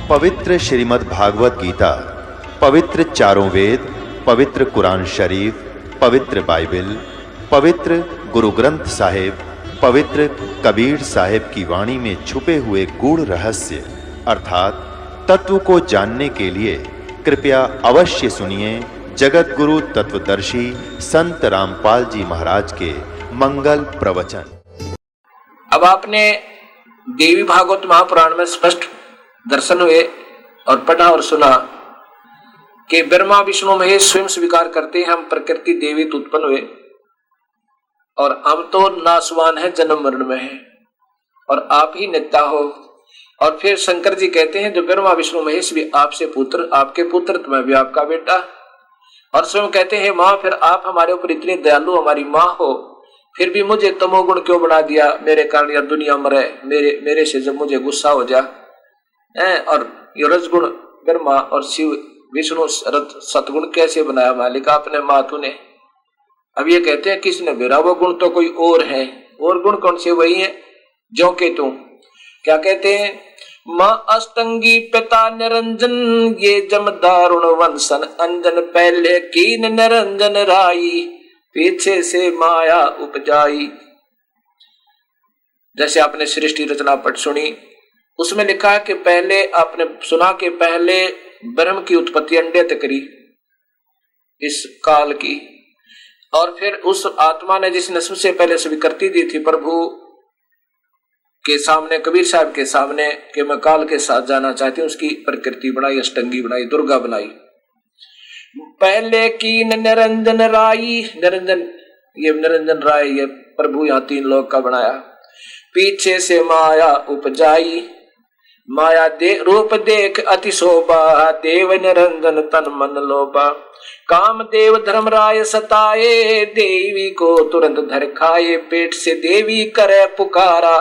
पवित्र श्रीमद् भागवत गीता, पवित्र चारों वेद, पवित्र कुरान शरीफ, पवित्र बाइबल, पवित्र गुरु ग्रंथ साहिब, पवित्र कबीर साहिब की वाणी में छुपे हुए गूढ़ रहस्य अर्थात तत्व को जानने के लिए कृपया अवश्य सुनिए जगत गुरु तत्वदर्शी संत रामपाल जी महाराज के मंगल प्रवचन। अब आपने देवी भागवत महापुराण में स्पष्ट दर्शन हुए और पढ़ा और सुना कि ब्रह्मा विष्णु महेश स्वयं स्वीकार करते हैं हम प्रकृति देवी तो उत्पन्न हुए और हम तो नासवान है, जन्म मरण में है और आप ही नित्या हो। और फिर शंकर जी कहते हैं जो ब्रह्मा विष्णु महेश भी आपसे पुत्र, आपके पुत्र तो मैं भी आपका बेटा। और स्वयं कहते हैं माँ फिर आप हमारे ऊपर इतनी दयालु हमारी माँ हो, फिर भी मुझे तमोगुण क्यों बना दिया, मेरे कारण या दुनिया मरे, मेरे से जब मुझे गुस्सा हो जा। और ये रजगुण ब्रह्मा और शिव विष्णु सतगुण कैसे बनाया मालिक आपने माँ तूने। अब ये कहते हैं किसने मेरा, वो गुण तो कोई और है। और गुण कौन से? वही है जो के तू क्या कहते हैं, माँ अष्टंगी पिता निरंजन ये जम दारुण वंशन अंजन पहले कीन निरंजन राई पीछे से माया उपजाई। जैसे आपने सृष्टि रचना पट सुनी, उसमें लिखा है कि पहले आपने सुना कि पहले ब्रह्म की उत्पत्ति अंडे तक करी इस काल की, और फिर उस आत्मा ने जिसने सबसे पहले स्वीकृति दी थी प्रभु के सामने, कबीर साहब के सामने कि मैं काल के साथ जाना चाहती हूँ, उसकी प्रकृति बनाई, अष्टंगी बनाई, दुर्गा बनाई। पहले की निरंजन राई, निरंजन राय ये प्रभु यहाँ 3 लोक का बनाया। पीछे से माया उपजाई, माया रूप देख अति शोभा देव निरंजन तन मन लोभा। काम देव धर्म राय सताए देवी को तुरंत धर खाए पेट से देवी करे पुकारा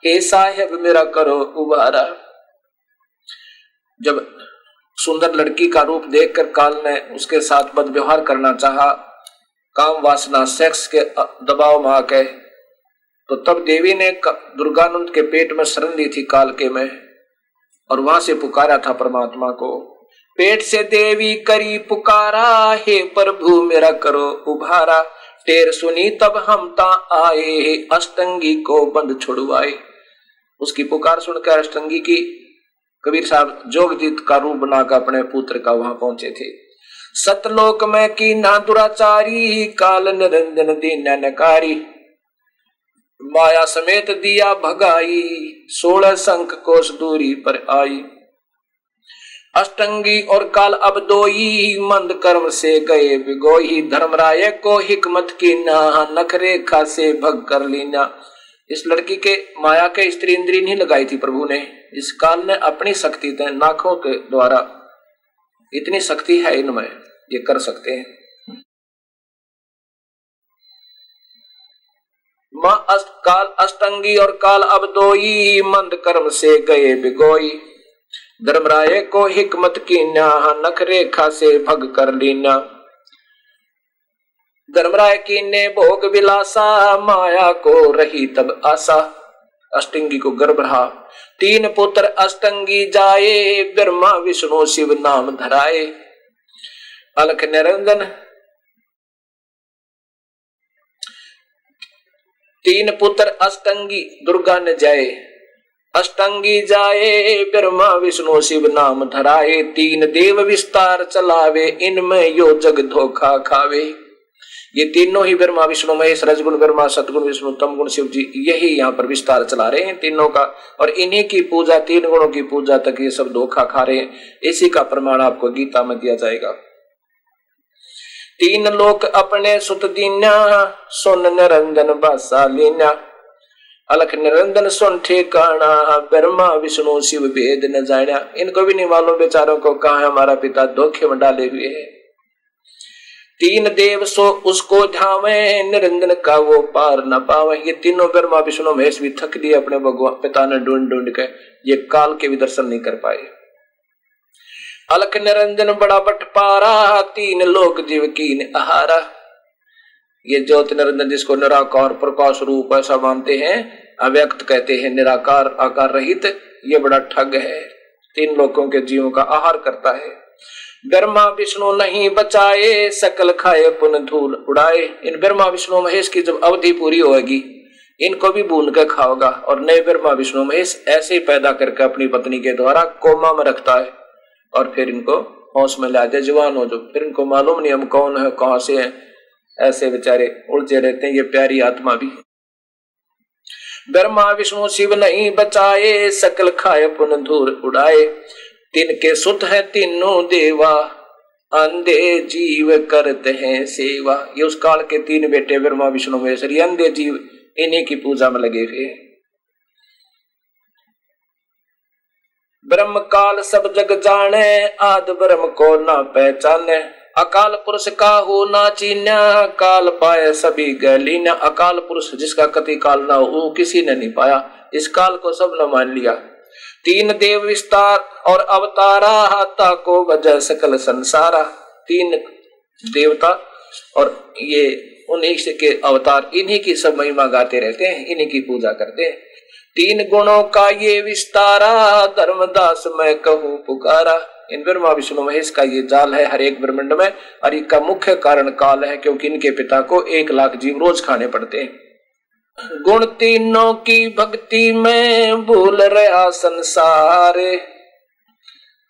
हे साहेब मेरा करो उबारा। जब सुंदर लड़की का रूप देखकर काल ने उसके साथ बद व्यवहार करना चाहा, काम वासना सेक्स के दबाव में आके, तो तब देवी ने दुर्गानंद के पेट में शरण ली थी काल के में, और वहां से पुकारा था परमात्मा को। पेट से देवी करी पुकारा हे प्रभु मेरा करो उभारा। टेर सुनी तब हम ता आए अष्टंगी को बंद छुड़वाए। उसकी पुकार सुनकर अष्टंगी की कबीर साहब जोगजीत का रूप बनाकर अपने पुत्र का वहां पहुंचे थे। सतलोक में की ना दुराचारी काल निरंजन दीन नकारी। माया समेत दिया भगाई 16 शंख कोस दूरी पर आई। अष्टंगी और काल अब दोई मंद कर्म से गए बिगोई। धर्मराय को हिकमत की ना नखरेखा से भग कर लीना। इस लड़की के माया के स्त्री इंद्री नहीं लगाई थी प्रभु ने, इस काल ने अपनी शक्ति से नाखों के द्वारा, इतनी शक्ति है इनमें, ये कर सकते हैं। काल अष्टंगी और काल अब दोई मंद कर्म से गए बिगोई। धर्मराय को हिकमत की ना नखरेखा से भग कर लीना। धर्मराय की ने भोग विलासा माया को रही तब आशा। अष्टंगी को गर्भ रहा 3 पुत्र अष्टंगी जाए ब्रह्मा विष्णु शिव नाम धराए। अलख निरंजन 3 पुत्र अष्टंगी दुर्गा न जाए। अष्टंगी जाए ब्रह्मा विष्णु शिव नाम धराए। 3 देव विस्तार चलावे इनमें यो जग धोखा खावे। ये तीनों ही ब्रह्मा विष्णु महेश रजगुण ब्रह्मा सतगुण विष्णु तमगुण शिव जी यही यहाँ पर विस्तार चला रहे हैं तीनों का, और इन्हीं की पूजा 3 गुणों की पूजा तक ये सब धोखा खा रहे हैं। इसी का प्रमाण आपको गीता में दिया जाएगा। 3 लोक अपने सुत दीन्या सुन निरंजन बासा लीन्या। अलख निरंजन सुन ठिकाना ब्रह्मा विष्णु शिव भेद न जाना। इनको भी नहीं मालूम बेचारों को कहा हमारा पिता धोखे में डाले हुए है। 3 देव सो उसको ध्यावे निरंजन का वो पार न पावे। ये तीनों ब्रह्मा विष्णु महेश भी थक दिए अपने भगवान पिता ने ढूंढ ढूंढ के, ये काल के भी दर्शन नहीं कर पाए। अलख निरंजन बड़ा बटपारा 3 लोक जीव कीन आहारा। ये ज्योति निरंजन जिसको निराकार प्रकाश रूप ऐसा मानते हैं, अव्यक्त कहते हैं, निराकार आकार रहित, ये बड़ा ठग है। तीन लोकों के जीवों का आहार करता है। ब्रह्मा विष्णु नहीं बचाए, सकल खाए पुन धूल उड़ाए। इन ब्रह्मा विष्णु महेश की जब अवधि पूरी होगी, इनको भी भून कर खाओगा। और नए ब्रह्मा विष्णु महेश ऐसे ही पैदा करके अपनी पत्नी के द्वारा कोमा में रखता है और फिर इनको होश में ला दे, जवान हो जो। फिर इनको मालूम नहीं हम कौन है, कहां से हैं, ऐसे बेचारे उलझे रहते हैं ये प्यारी आत्मा भी। ब्रह्मा विष्णु शिव नहीं बचाए, सकल खाए पुन धूल उड़ाए। तिनके सुत है तीनों देवा, अंधे जीव करते हैं सेवा। ये उस काल के तीन बेटे ब्रह्मा विष्णु महेश, अंधे जीव इन्हीं की पूजा में लगे हुए। ब्रह्म काल सब जग जाने, आद ब्रह्म को ना पहचाने। अकाल पुरुष का हो ना चीन्या, काल पाए सभी गलीना। अकाल पुरुष जिसका कति काल ना हो वो किसी ने नहीं पाया, इस काल को सब ने मान लिया। तीन देव विस्तार और अवतारा, हाथा को वजह सकल संसारा। तीन देवता और ये उन्हीं के अवतार, इन्हीं की सब महिमा गाते रहते हैं, इन्हीं की पूजा करते हैं। तीन गुणों का ये विस्तारा, धर्मदास मैं कहूँ पुकारा। इन ब्रह्मा विष्णु महेश का ये जाल है हर एक ब्रह्मांड में, और इनका मुख्य कारण काल है, क्योंकि इनके पिता को 1 लाख जीव रोज खाने पड़ते हैं। गुण तीनों की भक्ति में भूल रहा संसार,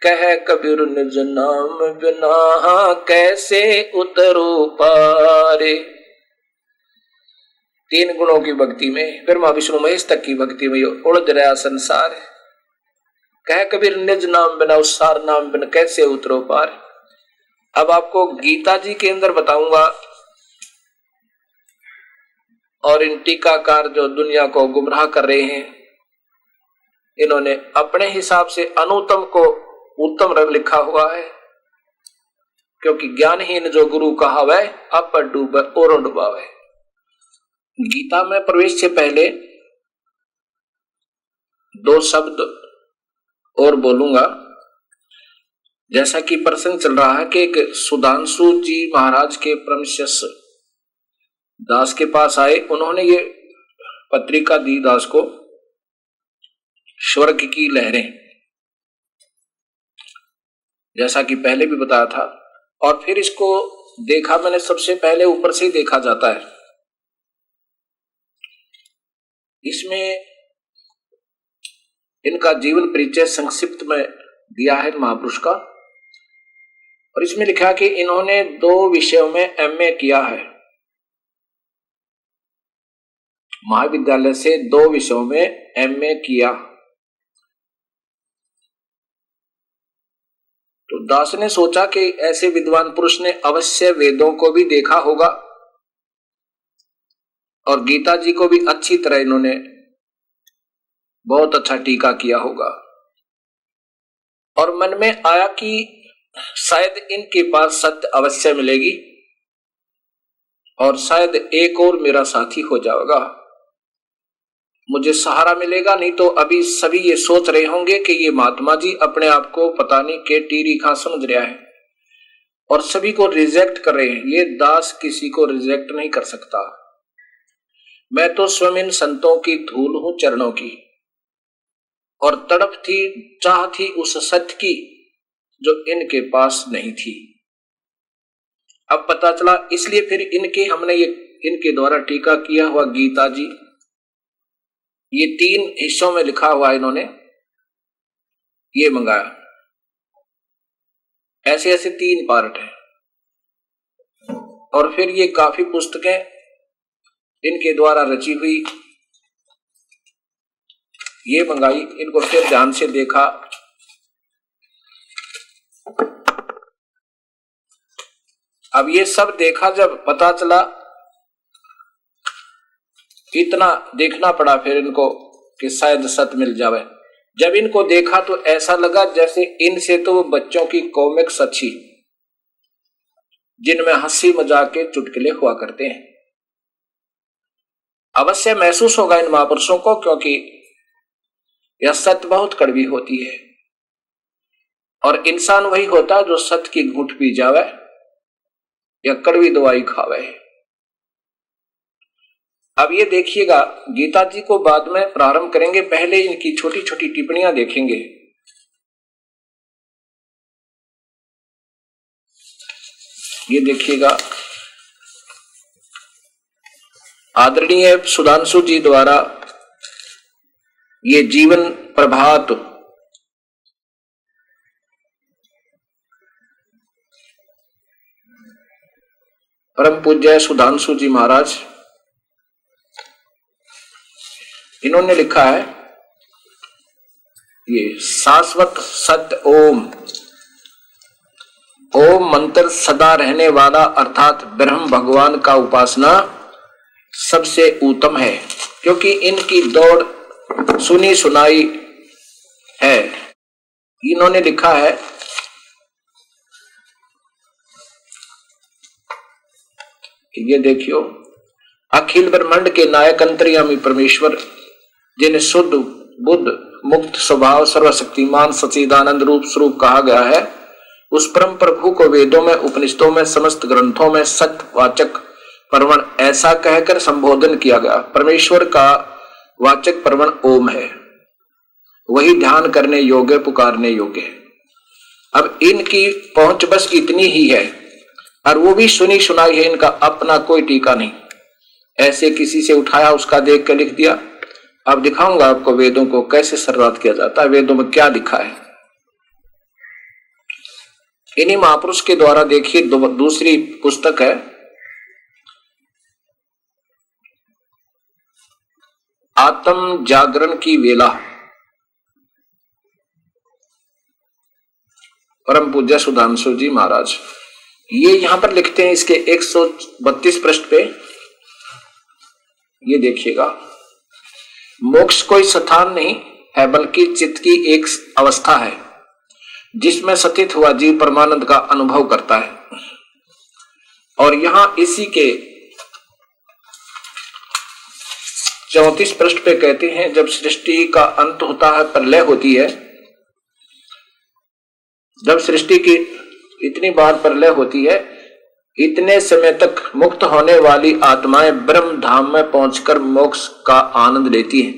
कह कबीर निज नाम बिना कैसे उतरो पारे। तीन गुणों की भक्ति में, ब्रह्मा विष्णु महेश तक की भक्ति में उड़द रहा संसार, कह कबीर निज नाम बिना उस सार नाम बिना कैसे उतरो पार। अब आपको गीता जी के अंदर बताऊंगा, और इन टीकाकार जो दुनिया को गुमराह कर रहे हैं, इन्होंने अपने हिसाब से अनुत्तम को उत्तम रंग लिखा हुआ है, क्योंकि ज्ञानहीन जो गुरु कहा वह अप डूबे और डुबावे। गीता में प्रवेश से पहले 2 शब्द और बोलूंगा। जैसा कि प्रसंग चल रहा है कि एक सुधांशु जी महाराज के परम शिष्य दास के पास आए, उन्होंने ये पत्रिका दी दास को, स्वर्ग की लहरें, जैसा कि पहले भी बताया था। और फिर इसको देखा मैंने, सबसे पहले ऊपर से ही देखा जाता है। इसमें इनका जीवन परिचय संक्षिप्त में दिया है महापुरुष का, और इसमें लिखा कि इन्होंने 2 विषयों में एमए किया है। महाविद्यालय से 2 विषयों में एमए किया। तो दास ने सोचा कि ऐसे विद्वान पुरुष ने अवश्य वेदों को भी देखा होगा और गीता जी को भी अच्छी तरह इन्होंने बहुत अच्छा टीका किया होगा। और मन में आया कि शायद इनके पास सत्य अवश्य मिलेगी और शायद एक और मेरा साथी हो जाएगा, मुझे सहारा मिलेगा। नहीं तो अभी सभी ये सोच रहे होंगे कि ये महात्मा जी अपने आप को पता नहीं के टीरी खां समझ रहा है और सभी को रिजेक्ट कर रहे हैं। ये दास किसी को रिजेक्ट नहीं कर सकता। मैं तो स्वयं इन संतों की धूल हूं चरणों की, और तड़प थी, चाह थी उस सत्य की जो इनके पास नहीं थी। अब पता चला, इसलिए फिर हमने ये इनके द्वारा टीका किया हुआ गीता जी, ये 3 हिस्सों में लिखा हुआ इन्होंने ये मंगाया। ऐसे ऐसे 3 पार्ट हैं, और फिर ये काफी पुस्तकें इनके द्वारा रची हुई ये मंगाई। इनको फिर ध्यान से देखा, अब ये सब देखा, जब पता चला, इतना देखना पड़ा फिर इनको कि शायद सत्य मिल जावे। जब इनको देखा तो ऐसा लगा जैसे इनसे तो वो बच्चों की कॉमिक्स अच्छी, जिनमें हंसी मजाक के चुटकुले हुआ करते हैं। अवश्य महसूस होगा इन महापुरुषों को, क्योंकि यह सत्य बहुत कड़वी होती है, और इंसान वही होता जो सत्य की घूंट पी जावे या कड़वी दवाई खावे। अब ये देखिएगा, गीता जी को बाद में प्रारंभ करेंगे, पहले इनकी छोटी छोटी टिप्पणियां देखेंगे। ये देखिएगा, आदरणीय सुधांशु जी द्वारा ये जीवन प्रभात परम पूज्य सुधांशु जी महाराज, इन्होंने लिखा है ये शाश्वत सत्य ओम, ओम मंत्र सदा रहने वाला अर्थात ब्रह्म भगवान का उपासना सबसे उत्तम है, क्योंकि इनकी दौड़ सुनी सुनाई है। इन्होंने लिखा है ये देखियो, अखिल ब्रह्मांड के नायक अंतर्यामी परमेश्वर, जिन्हें शुद्ध बुद्ध मुक्त स्वभाव सर्वशक्तिमान सच्चिदानंद रूप स्वरूप कहा गया है, उस परम प्रभु को वेदों में उपनिषदों में समस्त ग्रंथों में सत्यवाचक परवण ऐसा कहकर संबोधन किया गया। परमेश्वर का वाचक परवण ओम है, वही ध्यान करने योग्य पुकारने योग्य है। अब इनकी पहुंच बस इतनी ही है, और वो भी सुनी सुनाई है, इनका अपना कोई टीका नहीं, ऐसे किसी से उठाया उसका देख कर लिख दिया। अब दिखाऊंगा आपको वेदों को कैसे सर्वात किया जाता है, वेदों में क्या लिखा है। इन्हीं महापुरुष के द्वारा देखिए दूसरी पुस्तक है आत्म जागरण की वेला, परम पूज्य सुधांशु जी महाराज। ये यहां पर लिखते हैं इसके 132 पृष्ठ पे, ये देखिएगा, मोक्ष कोई स्थान नहीं है बल्कि चित्त की एक अवस्था है जिसमें स्थित हुआ जीव परमानंद का अनुभव करता है। और यहां इसी के 34 पृष्ठ पे कहते हैं, जब सृष्टि का अंत होता है, प्रलय होती है, जब सृष्टि की इतनी बार प्रलय होती है, इतने समय तक मुक्त होने वाली आत्माएं ब्रह्म धाम में पहुंचकर मोक्ष का आनंद लेती हैं।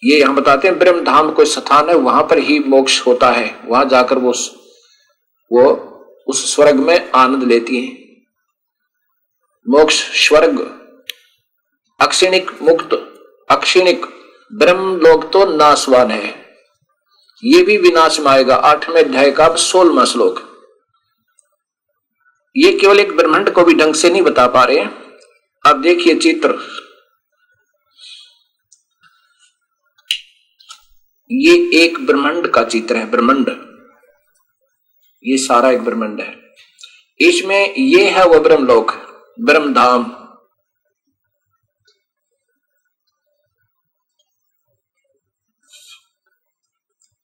ये यहां बताते हैं ब्रह्म धाम कोई स्थान है, वहां पर ही मोक्ष होता है, वहां जाकर वो उस स्वर्ग में आनंद लेती हैं। मोक्ष स्वर्ग अक्षिणिक मुक्त अक्षिणिक ब्रह्म लोक तो नाशवान है, ये भी विनाश में आएगा। 8वें अध्याय का 16वां श्लोक। ये केवल एक ब्रह्मांड को भी ढंग से नहीं बता पा रहे। अब देखिए चित्र, ये एक ब्रह्मांड का चित्र है। ब्रह्मांड, ये सारा एक ब्रह्मांड है, इसमें ये है वो ब्रह्मलोक, ब्रह्म धाम।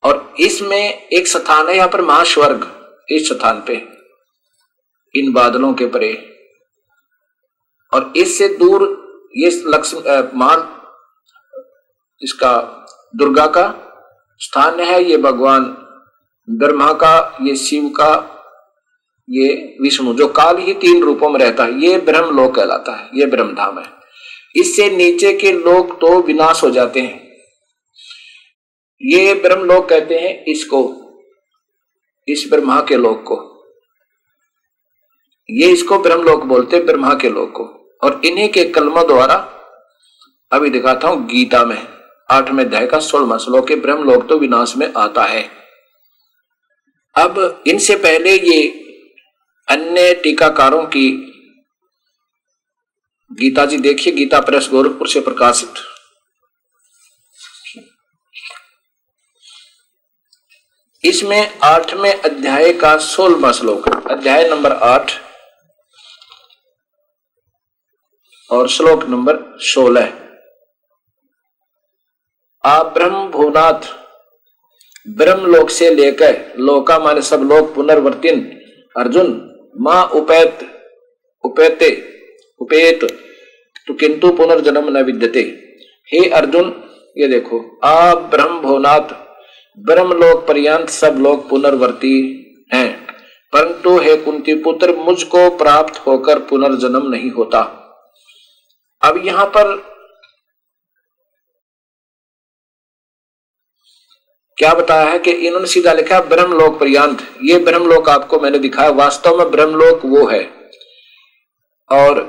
और इसमें एक स्थान है यहां पर महास्वर्ग, इस स्थान पे इन बादलों के परे, और इससे दूर ये लक्ष्मी महान इसका दुर्गा का स्थान है, ये भगवान ब्रह्मा का, ये शिव का, ये विष्णु, जो काल ही 3 रूपों में रहता है, ये ब्रह्मलोक कहलाता है, ये ब्रह्मधाम है। इससे नीचे के लोग तो विनाश हो जाते हैं, ये ब्रह्मलोक कहते हैं इसको, इस ब्रह्मा के लोक को, ये इसको ब्रह्मलोक बोलते हैं, ब्रह्मा के लोक को। और इन्हीं के कलमों द्वारा अभी दिखाता हूं गीता में 8वें अध्याय का 16वां श्लोक के ब्रह्मलोक तो विनाश में आता है। अब इनसे पहले ये अन्य टीकाकारों की गीता जी देखिए, गीता प्रेस गोरखपुर से प्रकाशित, इसमें 8वें अध्याय का 16वां श्लोक, अध्याय नंबर 8 और श्लोक नंबर 16। आप ब्रह्म भुवनाथ, ब्रह्मलोक से लेकर लोका माने सब लोग पुनर्वर्तिन अर्जुन मां उपेत तो किंतु पुनर्जन्म न विद्यते। हे अर्जुन, ये देखो, आप ब्रह्म भुवनाथ, ब्रह्मलोक पर्यंत सब लोग पुनर्वर्ती हैं, परंतु हे कुंती पुत्र, मुझको प्राप्त होकर पुनर्जन्म नहीं होता। अब यहां पर क्या बताया है कि इन्होंने सीधा लिखा ब्रह्मलोक पर्यंत। ये ब्रह्मलोक आपको मैंने दिखाया, वास्तव में ब्रह्मलोक वो है। और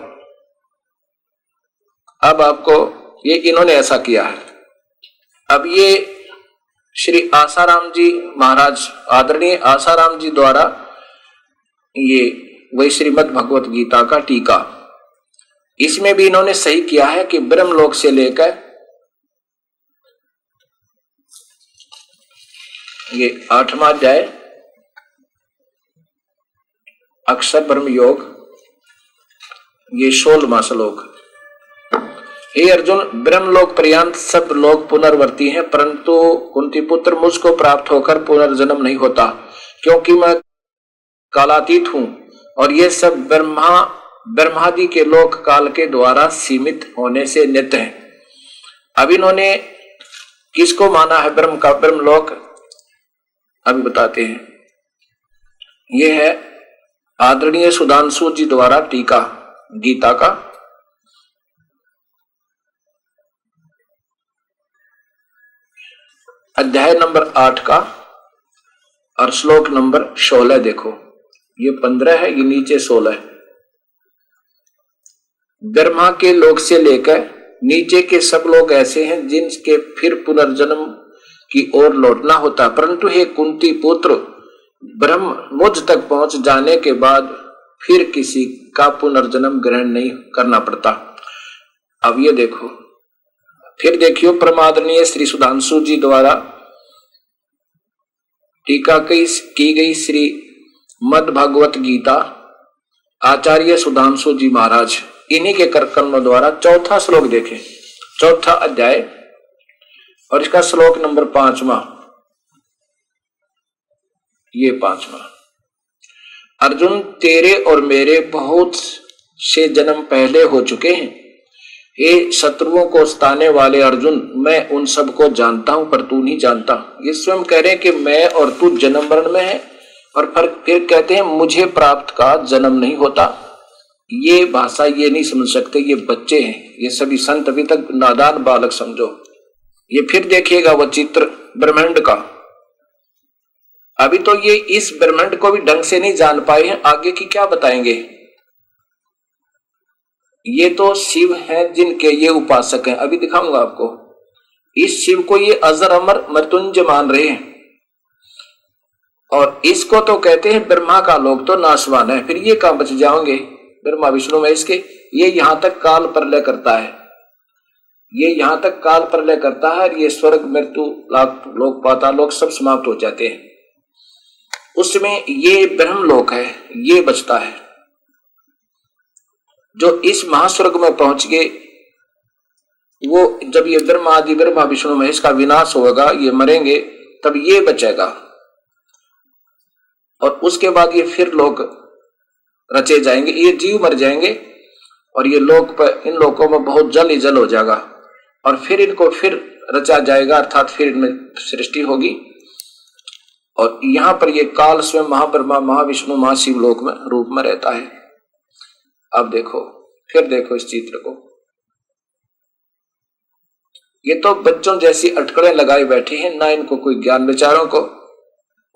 अब आपको ये इन्होंने ऐसा किया है। अब ये श्री आसाराम जी महाराज, आदरणीय आसाराम जी द्वारा ये वही श्रीमद् भगवत गीता का टीका, इसमें भी इन्होंने सही किया है कि ब्रह्मलोक से लेकर ये 8वां अध्याय अक्षर ब्रह्म योग, ये 16वां श्लोक। हे अर्जुन, ब्रह्मलोक पर्यंत सब लोग पुनर्वर्ती हैं, परंतु कुंती पुत्र मुझको प्राप्त होकर पुनर्जन्म नहीं होता, क्योंकि मैं कालातीत हूं और ये सब ब्रह्मादि के लोक काल के द्वारा सीमित होने से नित्य हैं। अब इन्होंने किसको माना है ब्रह्म का ब्रह्मलोक, अभी बताते हैं। यह है आदरणीय सुधांशु जी द्वारा टीका गीता का, अध्याय नंबर 8 का और श्लोक नंबर 16। देखो ये 15 है, ये नीचे 16 है। ब्रह्मा के लोक से लेकर नीचे के सब लोग ऐसे हैं जिनके फिर पुनर्जन्म की ओर लौटना होता, परंतु हे कुंती पुत्र, ब्रह्म मुझ तक पहुंच जाने के बाद फिर किसी का पुनर्जन्म ग्रहण नहीं करना पड़ता। अब ये देखो, फिर देखियो परमादरणीय श्री सुधांशु जी द्वारा टीका की गई श्री मद् भागवत गीता, आचार्य सुधांशु जी महाराज, इन्हीं के कर्मों द्वारा 4था श्लोक देखें, 4था अध्याय और इसका श्लोक नंबर 5वां, ये 5वां। अर्जुन, तेरे और मेरे बहुत से जन्म पहले हो चुके हैं। हे शत्रुओं को सताने वाले अर्जुन, मैं उन सबको जानता हूं पर तू नहीं जानता। ये स्वयं कह रहे हैं कि मैं और तू जन्म मरण में है, और फिर कहते हैं मुझे प्राप्त का जन्म नहीं होता। ये भाषा ये नहीं समझ सकते, ये बच्चे हैं, ये सभी संत अभी तक नादान बालक समझो। ये फिर देखिएगा वो चित्र ब्रह्मांड का, अभी तो ये इस ब्रह्मांड को भी ढंग से नहीं जान पाए हैं, आगे की क्या बताएंगे। ये तो शिव हैं जिनके ये उपासक हैं, अभी दिखाऊंगा आपको। इस शिव को ये अजर अमर मृत्युंजय मान रहे हैं, और इसको तो कहते हैं ब्रह्मा का लोक तो नाशवान है, फिर ये कहां बच जाओगे ब्रह्मा विष्णु में इसके। ये यहां तक काल प्रलय करता है, ये यहां तक काल प्रलय करता है, और ये स्वर्ग मृत्यु लोक पाताल लोक सब समाप्त हो जाते हैं। उसमें ये ब्रह्मलोक है, ये बचता है। जो इस महास्वर्ग में पहुंच गए, वो जब ये ब्रह्मा आदि ब्रह्मा विष्णु महेश का विनाश होगा, ये मरेंगे, तब ये बचेगा, और उसके बाद ये फिर लोक रचे जाएंगे। ये जीव मर जाएंगे और ये लोक पर, इन लोकों में बहुत जल ही जल हो जाएगा, और फिर इनको फिर रचा जाएगा, अर्थात फिर इनमें सृष्टि होगी। और यहां पर ये काल स्वयं महाब्रह्मा महाविष्णु महाशिव लोक में रूप में रहता है। अब देखो, फिर देखो इस चित्र को, ये तो बच्चों जैसी अटकड़ें लगाए बैठे हैं, ना इनको कोई ज्ञान विचारों को।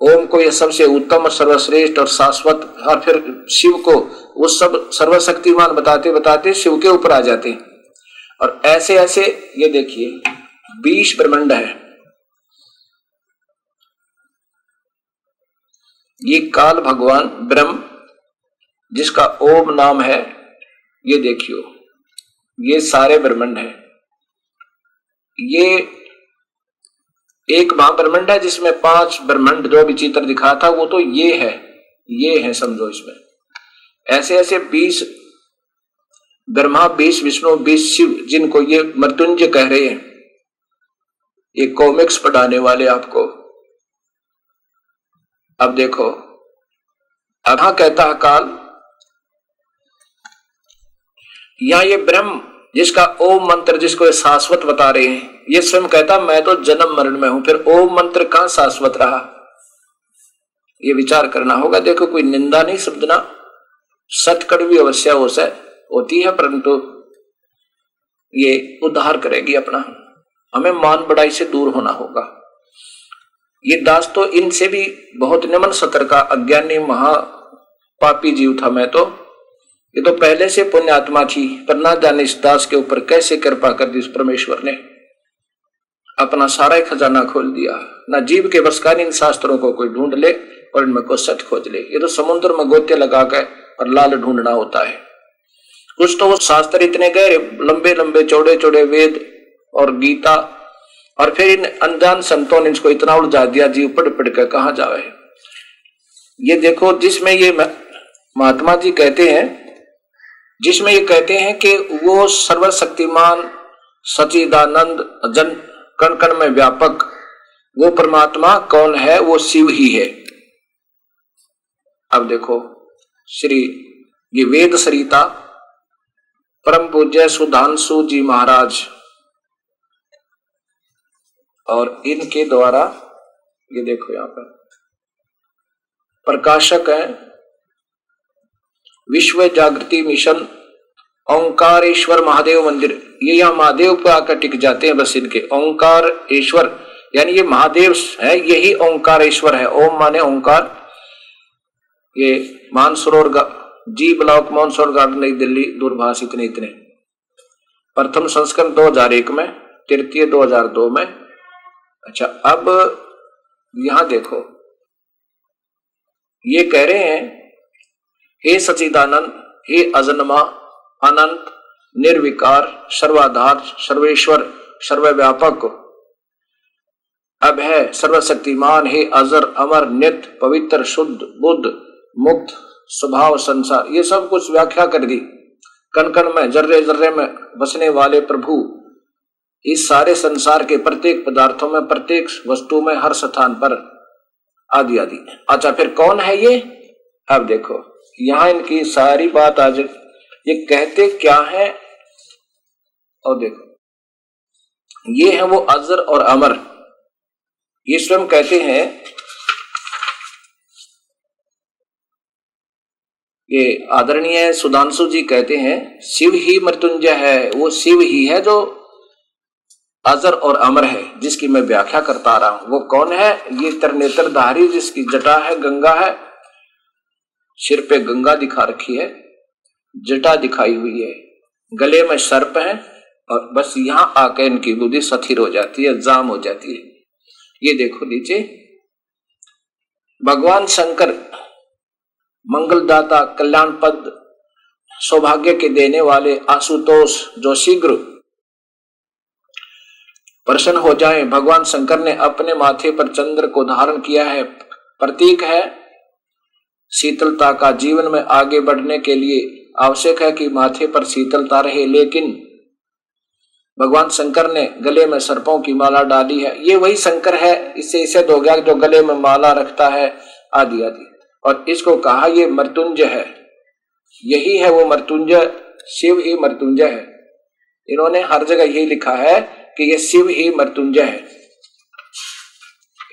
ओम को ये सबसे उत्तम और सर्वश्रेष्ठ और शाश्वत, और फिर शिव को वो सब सर्वशक्तिमान बताते बताते शिव के ऊपर आ जाते हैं। और ऐसे ऐसे ये देखिए 20 ब्रह्मांड है। ये काल भगवान ब्रह्म जिसका ओम नाम है, ये देखियो ये सारे ब्रह्मांड है। ये एक महाब्रह्मांड है जिसमें 5 ब्रह्मांड जो भी चित्र दिखा था वो तो ये है समझो। इसमें ऐसे ऐसे 20 ब्रह्मा, 20 विष्णु, 20 शिव, जिनको ये मृत्युंजय कह रहे हैं, ये कॉमिक्स पढ़ाने वाले आपको। अब देखो, अधा कहता है काल, या ये ब्रह्म जिसका ओम मंत्र, जिसको शाश्वत बता रहे हैं, ये स्वयं कहता मैं तो जन्म मरण में हूं, फिर ओम मंत्र कहां शाश्वत रहा, ये विचार करना होगा। देखो कोई निंदा नहीं समझना, सत कड़वी अवश्य होती है, परंतु ये उद्धार करेगी अपना। हमें मान बढ़ाई से दूर होना होगा। ये दास तो इनसे भी बहुत निम्न स्तर का अज्ञानी महापापी जीव था मैं तो। ये तो पहले से पुण्यात्मा थी, पर ना जाने इस दास के ऊपर कैसे कृपा कर दी उस परमेश्वर ने, अपना सारा खजाना खोल दिया। ना जीव के बस का इन शास्त्रों को कोई ढूंढ ले और इनमें को सच खोज ले। ये तो समुद्र में गोते लगा कर और लाल ढूंढना होता है। कुछ तो वो शास्त्र इतने गहरे, लंबे लंबे चौड़े चौड़े वेद और गीता, और फिर इन अनजान संतों ने इसको इतना उलझा दिया, जीव पढ़ पढ़ कर कहाँ जावे। ये देखो जिसमें ये महात्मा जी कहते हैं, जिसमें ये कहते हैं कि वो सर्वशक्तिमान सच्चिदानंद जन कण कण में व्यापक वो परमात्मा कौन है, वो शिव ही है। अब देखो श्री ये वेद सरिता परम पूज्य सुधांशु जी महाराज और इनके द्वारा, ये देखो यहां पर प्रकाशक है विश्व जागृति मिशन ओंकारेश्वर महादेव मंदिर। ये यहाँ महादेव पे आकर टिक जाते हैं बस इनके। ओंकारेश्वर यानी ये महादेव है, यही ओंकारेश्वर है। ओम माने ओंकार। ये मानसरोवर जी ब्लॉक मानसरोवर गार्डन नई दिल्ली, दूरभाष इतने इतने। प्रथम संस्करण 2001 में, तृतीय 2002 में। अच्छा अब यहां देखो ये कह रहे हैं, हे सच्चिदानंद, हे अजन्मा अनंत निर्विकार सर्वाधार सर्वेश्वर सर्वव्यापक अभय सर्वशक्तिमान, हे अजर अमर नित्य पवित्र शुद्ध बुद्ध मुक्त स्वभाव संसार। ये सब कुछ व्याख्या कर दी। कण कण में जर्रे जर्रे में बसने वाले प्रभु, इस सारे संसार के प्रत्येक पदार्थों में, प्रत्येक वस्तु में, हर स्थान पर, आदि आदि। अच्छा फिर कौन है ये? अब देखो यहां इनकी सारी बात आज ये कहते क्या है, और देखो ये है वो अजर और अमर। ये स्वयं कहते हैं, ये आदरणीय सुधांशु जी कहते हैं शिव ही मृत्युंजय है। वो शिव ही है जो अजर और अमर है, जिसकी मैं व्याख्या करता आ रहा हूं। वो कौन है? ये त्रिनेत्रधारी जिसकी जटा है, गंगा है, सिर पे गंगा दिखा रखी है, जटा दिखाई हुई है, गले में सर्प है, और बस यहां आकर इनकी बुद्धि स्थिर हो जाती है, जाम हो जाती है। ये देखो नीचे भगवान शंकर मंगलदाता कल्याण पद सौभाग्य के देने वाले आशुतोष जो शीघ्र प्रसन्न हो जाए। भगवान शंकर ने अपने माथे पर चंद्र को धारण किया है, प्रतीक है शीतलता का। जीवन में आगे बढ़ने के लिए आवश्यक है कि माथे पर शीतलता रहे, लेकिन भगवान शंकर ने गले में सर्पों की माला डाली है। ये वही शंकर है, इससे सिद्ध हो गया जो गले में माला रखता है, आदि आदि। और इसको कहा ये मृत्युंजय है, यही है वो मृत्युंजय, शिव ही मृत्युंजय है। इन्होंने हर जगह यही लिखा है कि ये शिव ही मृत्युंजय है।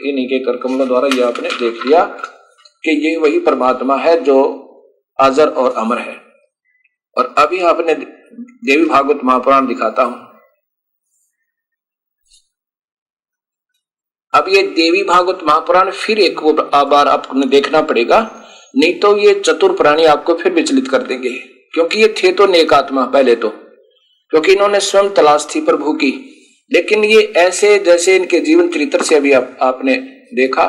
इन्हीं के कर कमलों द्वारा ये आपने देख लिया कि ये वही परमात्मा है जो अजर और अमर है। और अभी आपने देवी भागवत महापुराण दिखाता हूं। अब ये देवी भागवत महापुराण फिर एक बार आपको देखना पड़ेगा, नहीं तो ये चतुर प्राणी आपको फिर विचलित कर देंगे। क्योंकि ये थे तो नेक आत्मा पहले तो, क्योंकि इन्होंने स्वयं तलाश थी प्रभु की, लेकिन ये ऐसे जैसे इनके जीवन चरित्र से अभी आपने देखा,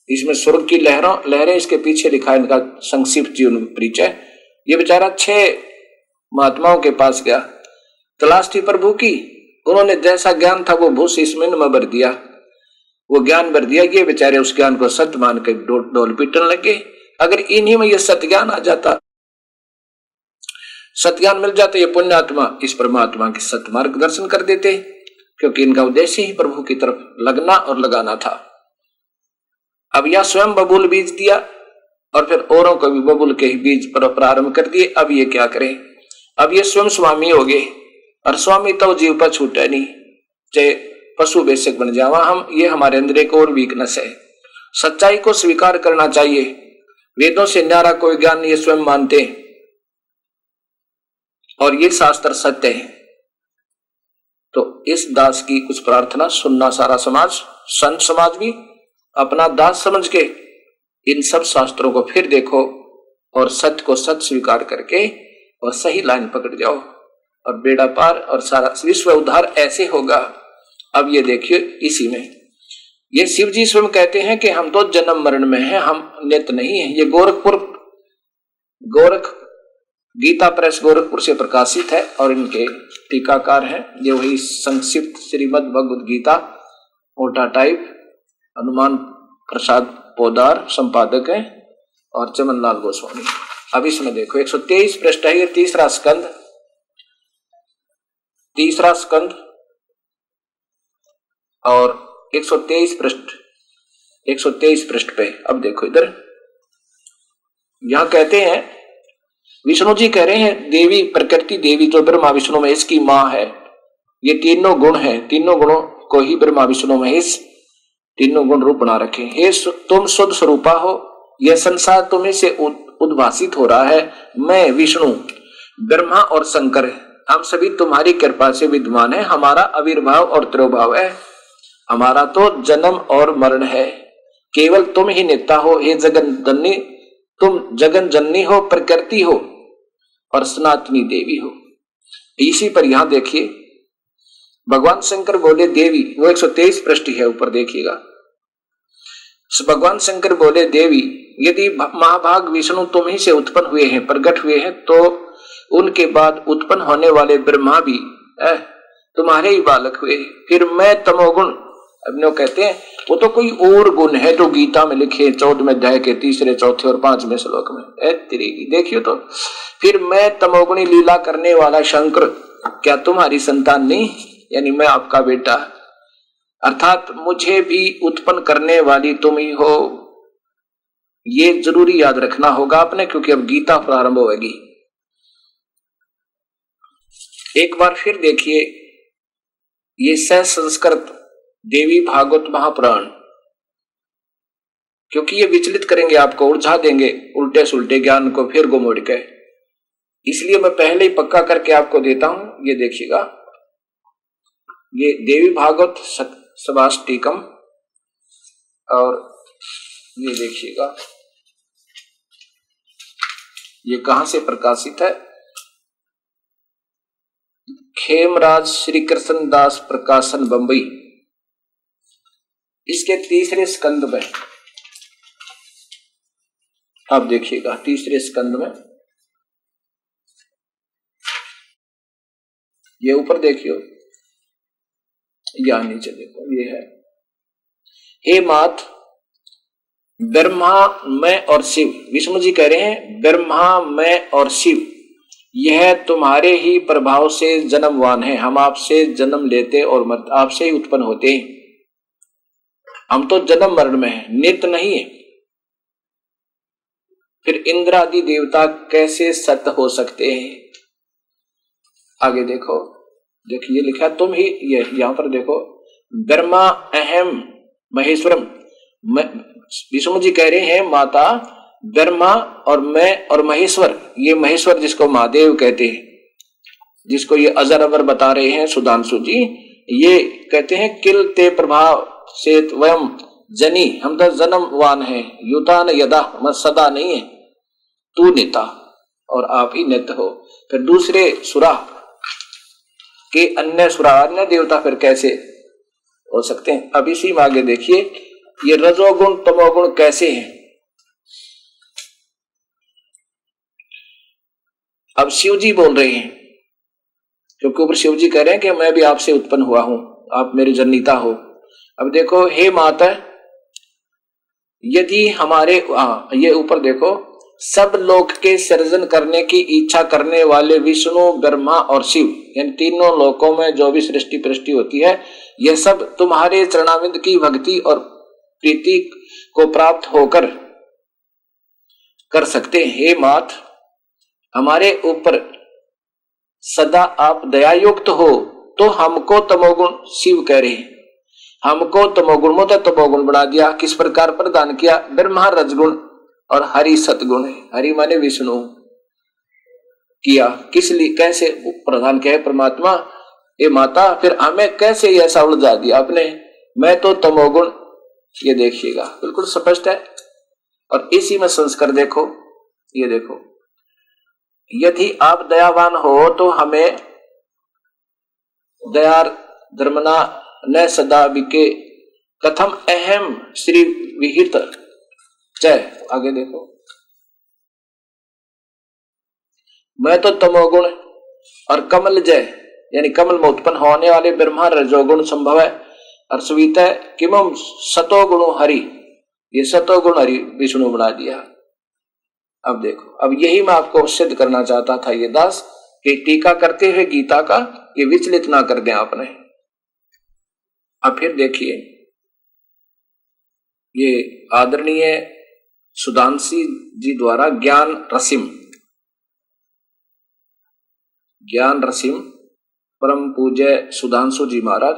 इसमें स्वर्ग की लहरें इसके पीछे लिखा है इनका संक्षिप्त जीवन परिचय। ये बेचारा 6 महात्माओं के पास गया, तलाश थी प्रभु की, उन्होंने जैसा ज्ञान था वो भूस इसमें भर दिया, वो ज्ञान भर दिया। ये बेचारे उस ज्ञान को सत्य मान के डोल पीटने लगे। अगर इन्हीं में ये सत्य ज्ञान आ जाता, सत्य ज्ञान मिल जाता, ये पुण्यात्मा इस परमात्मा के सत्य मार्ग दर्शन कर देते, क्योंकि इनका उद्देश्य ही प्रभु की तरफ लगना और लगाना था। अब यह स्वयं बबूल बीज दिया और फिर औरों को भी बबूल के ही बीज पर प्रारंभ कर दिए। अब ये क्या करें? अब ये स्वयं स्वामी हो गए, और स्वामी तो जीव पर छूटे नहीं, चाहे पशु बेशक बन जावा हम। ये हमारे अंदर एक और वीकनेस है। सच्चाई को स्वीकार करना चाहिए, वेदों से न्यारा कोई ज्ञान ये स्वयं मानते हैं, और ये शास्त्र सत्य है। तो इस दास की कुछ प्रार्थना सुनना सारा समाज, संत समाज भी, अपना दास समझ के इन सब शास्त्रों को फिर देखो और सत्य को सत्य स्वीकार करके और सही लाइन पकड़ जाओ और बेड़ा पार और सारा विश्व उद्धार ऐसे होगा। अब ये देखिए, इसी में ये शिव जी स्वयं कहते हैं कि हम तो जन्म मरण में हैं, हम नित्य नहीं है। ये गोरख गीता प्रेस गोरखपुर से प्रकाशित है और इनके टीकाकार हैं। ये वही संक्षिप्त श्रीमद् भगवद गीता मोटा टाइप हनुमान प्रसाद पोदार संपादक है और चमन लाल गोस्वामी। अब इसमें देखो 123 पृष्ठ है, ये तीसरा स्कंद और 123 पृष्ठ पे। अब देखो इधर यहां कहते हैं, विष्णु जी कह रहे हैं देवी प्रकृति देवी जो ब्रह्मा विष्णु महेश की मां है, ये तीनों गुण है, तीनों गुणों को ही ब्रह्मा विष्णु महेश तीनों गुण रूप बना रखे। हे तुम शुद्ध स्वरूपा हो, यह संसार तुम्हें से उद्भासित हो रहा है। मैं विष्णु ब्रह्मा और शंकर हम सभी तुम्हारी कृपा से विद्यमान है। हमारा आविर्भाव और तिरोभाव है, हमारा तो जन्म और मरण है। केवल तुम ही नेता हो, हे जगन जननी, तुम जगन जननी हो, प्रकृति हो और सनातनी देवी हो। इसी पर यहां देखिए भगवान शंकर बोले देवी, वो 123 पृष्ठ है ऊपर देखिएगा। भगवान शंकर बोले देवी, यदि महाभाग विष्णु तुम ही से उत्पन्न हुए हैं, प्रकट हुए हैं, तो उनके बाद उत्पन्न होने वाले ब्रह्मा भी तुम्हारे ही बालक हुए। फिर मैं तमोगुण, अब लोग कहते हैं वो तो कोई और गुण है जो गीता में लिखे 14वें अध्याय के 3, 4 और 5वें श्लोक में। देखियो तो फिर मैं तमोगुणी लीला करने वाला शंकर क्या तुम्हारी संतान नहीं, यानी मैं आपका बेटा, अर्थात मुझे भी उत्पन्न करने वाली तुम ही हो। ये जरूरी याद रखना होगा आपने, क्योंकि अब गीता प्रारंभ होगी। एक बार फिर देखिए ये संस्कृत देवी भागवत महापुराण, क्योंकि ये विचलित करेंगे आपको, उलझा देंगे उल्टे सुलटे ज्ञान को फिर घुमोड़ के, इसलिए मैं पहले ही पक्का करके आपको देता हूं। ये देखिएगा, ये देवी भागवत सभाष्टिकम, और ये देखिएगा ये कहां से प्रकाशित है, खेमराज श्री कृष्ण दास प्रकाशन बंबई, इसके 3रे स्कंद में। अब देखिएगा 3रे स्कंद में ये ऊपर देखियो या नीचे देखो, ये है, हे मात ब्रह्मा मैं और शिव, विष्णु जी कह रहे हैं ब्रह्मा मैं और शिव यह तुम्हारे ही प्रभाव से जन्मवान है। हम आपसे जन्म लेते और आपसे ही उत्पन्न होते हैं। हम तो जन्म मरण में हैं, नित्य नहीं है। फिर इंद्र आदि देवता कैसे सत्य हो सकते हैं? आगे देखो, देखिए लिखा तुम ही, ये यहां पर देखो, ब्रह्मा अहम महेश्वरम, विष्णु जी कह रहे हैं माता ब्रह्मा और मैं और महेश्वर, ये महेश्वर जिसको महादेव कहते हैं, जिसको ये अजर अमर बता रहे हैं सुधांशु जी, ये कहते हैं किल ते प्रभाव से वयम जनी, हम तो जन्मवान है, युता न यदा, मैं सदा नहीं है, तू नेता और आप ही नित्य हो। फिर दूसरे सुरा के अन्य सुरा अन्य देवता फिर कैसे हो सकते हैं? अब इसी में आगे देखिए ये रजोगुण तमोगुण कैसे हैं। अब शिव जी बोल रहे हैं, क्योंकि ऊपर शिव जी कह रहे हैं कि मैं भी आपसे उत्पन्न हुआ हूं, आप मेरे जनिता हो। अब देखो हे माता, यदि हमारे ये ऊपर देखो, सब लोक के सृजन करने की इच्छा करने वाले विष्णु ब्रह्मा और शिव, इन तीनों लोकों में जो भी सृष्टि पृष्टि होती है, यह सब तुम्हारे चरणाविंद की भक्ति और प्रीति को प्राप्त होकर कर सकते हैं। हे मात, हमारे ऊपर सदा आप दयायुक्त हो, तो हमको तमोगुण, शिव कह रहे हैं हमको तमोगुण में तमोगुण बना दिया। किस प्रकार प्रदान किया? ब्रह्मा रजगुण और हरि सतगुण है, हरि माने विष्णु किया। किस लिए कैसे प्रदान किया है परमात्मा? ये माता, फिर हमें कैसे ऐसा उलझा दिया आपने? मैं तो तमोगुण ये देखिएगा बिल्कुल स्पष्ट है। और इसी में संस्कार देखो, ये देखो, यदि आप दयावान हो तो हमें दयार धर्मना न सदा बिके कथम अहम श्री विहित जय। आगे देखो, मैं तो तमोगुण और कमल जय यानी कमल में उत्पन्न होने वाले ब्रह्मा रजोगुण संभव है और सुवित है किमम सतोगुण हरि, ये सतोगुण हरि विष्णु बना दिया। अब देखो, अब यही मैं आपको सिद्ध करना चाहता था ये दास कि टीका करते हुए गीता का ये विचलित ना कर दें आपने। अब फिर देखिए, ये आदरणीय सुधांशी जी द्वारा ज्ञान रसिम परम पूज्य सुधांशु जी महाराज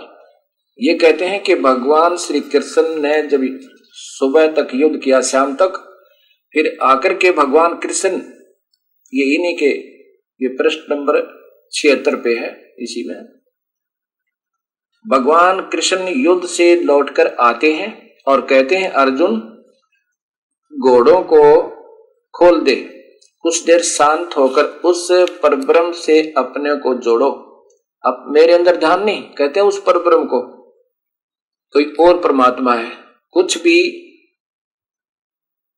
ये कहते हैं कि भगवान श्री कृष्ण ने जब सुबह तक युद्ध किया, शाम तक, फिर आकर के भगवान कृष्ण, ये इन्हीं के, ये पृष्ठ नंबर 76 पे है, इसी में भगवान कृष्ण युद्ध से लौटकर आते हैं और कहते हैं अर्जुन घोड़ों को खोल दे, कुछ देर शांत होकर उस परब्रह्म से अपने को जोड़ो। अब मेरे अंदर ध्यान नहीं, कहते हैं उस परब्रह्म को, कोई और परमात्मा है, कुछ भी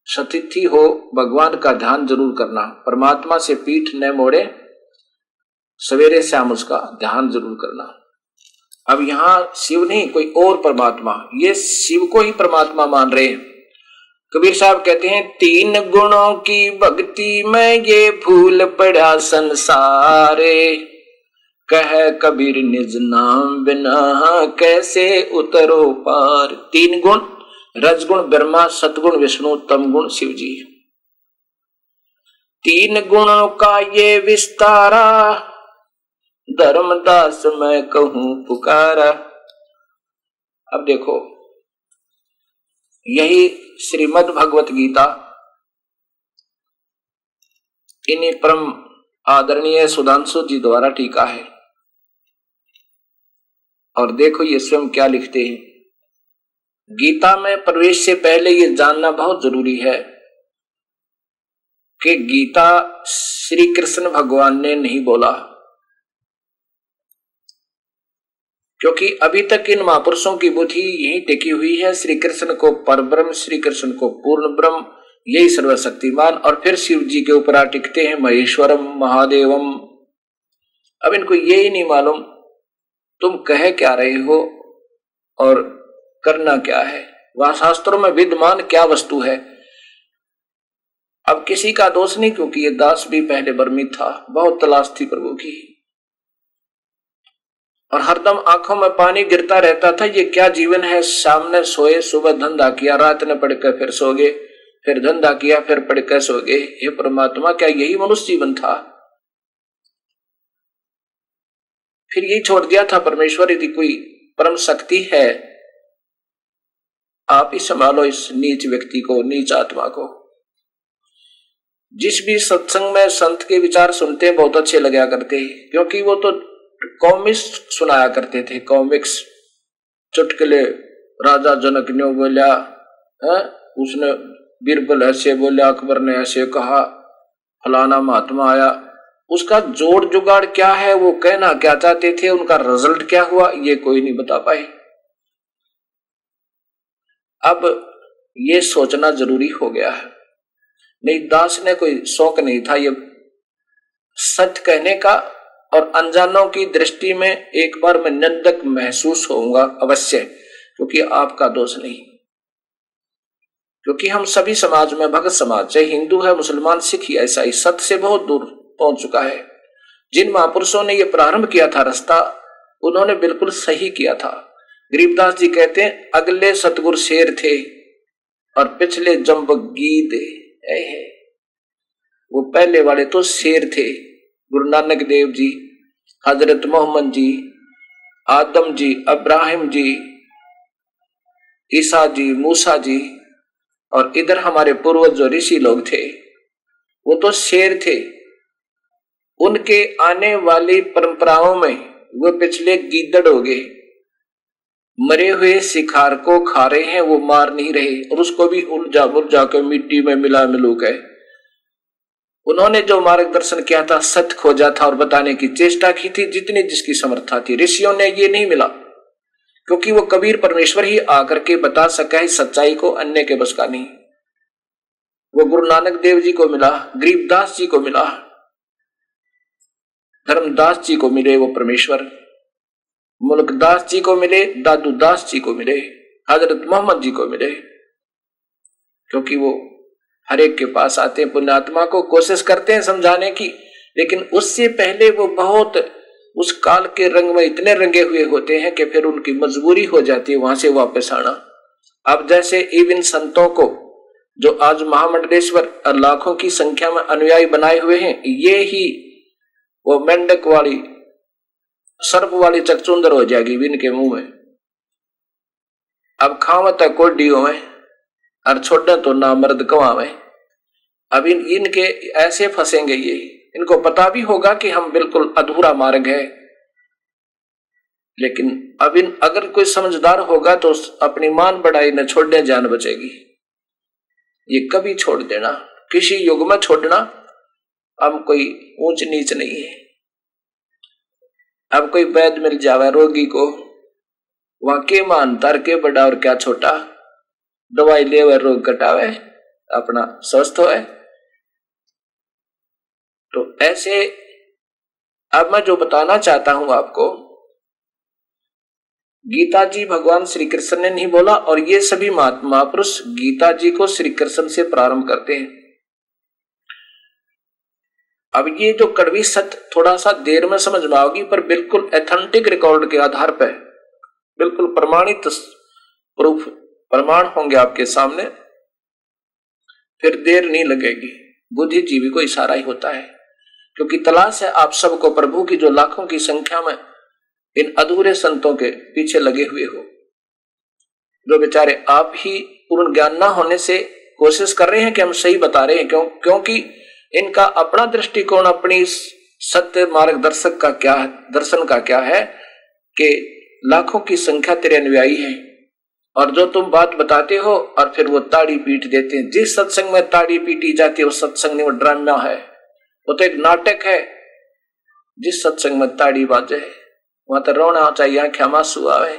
सतिथि हो भगवान का ध्यान जरूर करना, परमात्मा से पीठ न मोड़े, सवेरे शाम उसका ध्यान जरूर करना। अब यहां शिव नहीं, कोई और परमात्मा, ये शिव को ही परमात्मा मान रहे हैं। कबीर साहब कहते हैं 3 गुणों की भक्ति में ये भूल पड़ा संसारे, कह कबीर निज नाम बिना कैसे उतरो पार। 3 गुण, रजगुण ब्रह्मा, सतगुण विष्णु, तमगुण शिव जी। 3 गुणों का ये विस्तारा, धर्मदास मैं कहूं पुकारा। अब देखो, यही श्रीमद् भगवत गीता इन्हीं परम आदरणीय सुधांशु जी द्वारा टीका है। और देखो ये स्वयं क्या लिखते हैं। गीता में प्रवेश से पहले ये जानना बहुत जरूरी है कि गीता श्री कृष्ण भगवान ने नहीं बोला, क्योंकि अभी तक इन महापुरुषों की बुद्धि यही टिकी हुई है, श्री कृष्ण को परब्रह्म, श्री कृष्ण को पूर्ण ब्रह्म, यही सर्वशक्तिमान, और फिर शिव जी के ऊपर टिकते हैं महेश्वरम महादेवम। अब इनको यही नहीं मालूम तुम कह क्या रहे हो और करना क्या है, वह शास्त्रों में विद्यमान क्या वस्तु है। अब किसी का दोष नहीं, क्योंकि ये दास भी पहले भ्रमित था, बहुत तलाश थी प्रभु की, और हरदम आंखों में पानी गिरता रहता था। ये क्या जीवन है, सामने सोए, सुबह धंधा किया, रात ने पढ़कर फिर सो गए, फिर धंधा किया, फिर पढ़कर सो गए। हे परमात्मा, क्या यही मनुष्य जीवन था? फिर यही छोड़ दिया था परमेश्वर, यदि कोई परम शक्ति है आप ही संभालो इस नीच व्यक्ति को, नीच आत्मा को। जिस भी सत्संग में संत के विचार सुनते हैं बहुत अच्छे लगा करते हैं, क्योंकि वो तो कॉमिक्स सुनाया करते थे, कॉमिक्स, चुटकुले। राजा जनक ने बोला, उसने बीरबल ऐसे बोला, अकबर ने ऐसे कहा, फलाना महात्मा आया, उसका जोड़ जुगाड़ क्या है, वो कहना क्या चाहते थे, उनका रिजल्ट क्या हुआ, ये कोई नहीं बता पाए। अब ये सोचना जरूरी हो गया है। नहीं, दास ने कोई शौक नहीं था ये सत्य कहने का, और अनजानों की दृष्टि में एक बार मैं निंदक महसूस होऊंगा अवश्य, क्योंकि आपका दोष नहीं, क्योंकि हम सभी समाज में, भगत समाज, चाहे हिंदू है, मुसलमान, सिख या ईसाई, सत्य से बहुत दूर पहुंच चुका है। जिन महापुरुषों ने यह प्रारंभ किया था रास्ता, उन्होंने बिल्कुल सही किया था। गरीबदास जी कहते हैं अगले सतगुरु शेर थे और पिछले जंब गीद है, वो पहले वाले तो शेर थे। गुरु नानक देव जी, हजरत मोहम्मद जी, आदम जी, अब्राहिम जी, ईसा जी, मूसा जी, और इधर हमारे पूर्वज जो ऋषि लोग थे वो तो शेर थे। उनके आने वाली परंपराओं में वो पिछले गीदड़ हो गए। मरे हुए शिकार को खा रहे हैं, वो मार नहीं रहे, और उसको भी उलझा बुलझा के मिट्टी में मिलू गए। उन्होंने जो मार्गदर्शन किया था, सत्य खोजा था और बताने की चेष्टा की थी जितनी जिसकी समर्था थी। ऋषियों ने ये नहीं मिला, क्योंकि वो कबीर परमेश्वर ही आकर के बता सका है सच्चाई को, अन्य के बस का नहीं। वो गुरु नानक देव जी को मिला, गरीबदास जी को मिला, धर्मदास जी को मिले वो परमेश्वर, मुल्कदास जी को मिले, दादू दास जी को मिले, हजरत मोहम्मद जी को मिले, क्योंकि वो हर एक के पास आते हैं, पुण्यात्मा को कोशिश करते हैं समझाने की, लेकिन उससे पहले वो बहुत उस काल के रंग में इतने रंगे हुए होते हैं कि फिर उनकी मजबूरी हो जाती है वहां से वापस आना। अब जैसे इन संतों को जो आज महामंडलेश्वर और लाखों की संख्या में अनुयायी बनाए हुए हैं, ये ही वो मेंढक वाली सर्प वाली चकचुंदर हो जाएगी इनके मुंह में। अब खावत कोडियों में और छोड़ने तो ना मर्द कमावे। अब इनके ऐसे फंसेंगे ये, इनको पता भी होगा कि हम बिल्कुल अधूरा मार्ग है, लेकिन अब अगर कोई समझदार होगा तो अपनी मान बढ़ाई न छोड़ने जान बचेगी। ये कभी छोड़ देना, किसी युग में छोड़ना अब कोई ऊंच नीच नहीं है। अब कोई वैद्य मिल जावे रोगी को, वहां के मान तर के बड़ा और क्या छोटा, दवाई ले वे रोग कटावे अपना स्वस्थ होए। तो ऐसे अब मैं जो बताना चाहता हूं आपको, गीता जी भगवान श्री कृष्ण ने नहीं बोला, और ये सभी महापुरुष गीता जी को श्री कृष्ण से प्रारंभ करते हैं। अब ये जो कड़वी सत्य थोड़ा सा देर में समझ में आओगी, पर बिल्कुल एथेंटिक रिकॉर्ड के आधार पर बिल्कुल प्रमाणित प्रूफ प्रमाण होंगे आपके सामने, फिर देर नहीं लगेगी। बुद्धिजीवी को इशारा ही होता है, क्योंकि तलाश है आप सबको प्रभु की, जो लाखों की संख्या में इन अधूरे संतों के पीछे लगे हुए हो, जो बेचारे आप ही पूर्ण ज्ञान ना होने से कोशिश कर रहे हैं कि हम सही बता रहे हैं। क्योंकि इनका अपना दृष्टिकोण, अपनी सत्य मार्गदर्शक का क्या है, दर्शन का क्या है कि लाखों की संख्या तेरे अनुयायी है, और जो तुम बात बताते हो और फिर वो ताड़ी पीट देते हैं। जिस सत्संग में ताड़ी पीटी जाती है वो सत्संग नहीं, वो ड्रामा है, वो तो एक नाटक है। जिस सत्संग में ताड़ी बाजे वहां तो रोना चाहिए, आंखें आंसू आवे,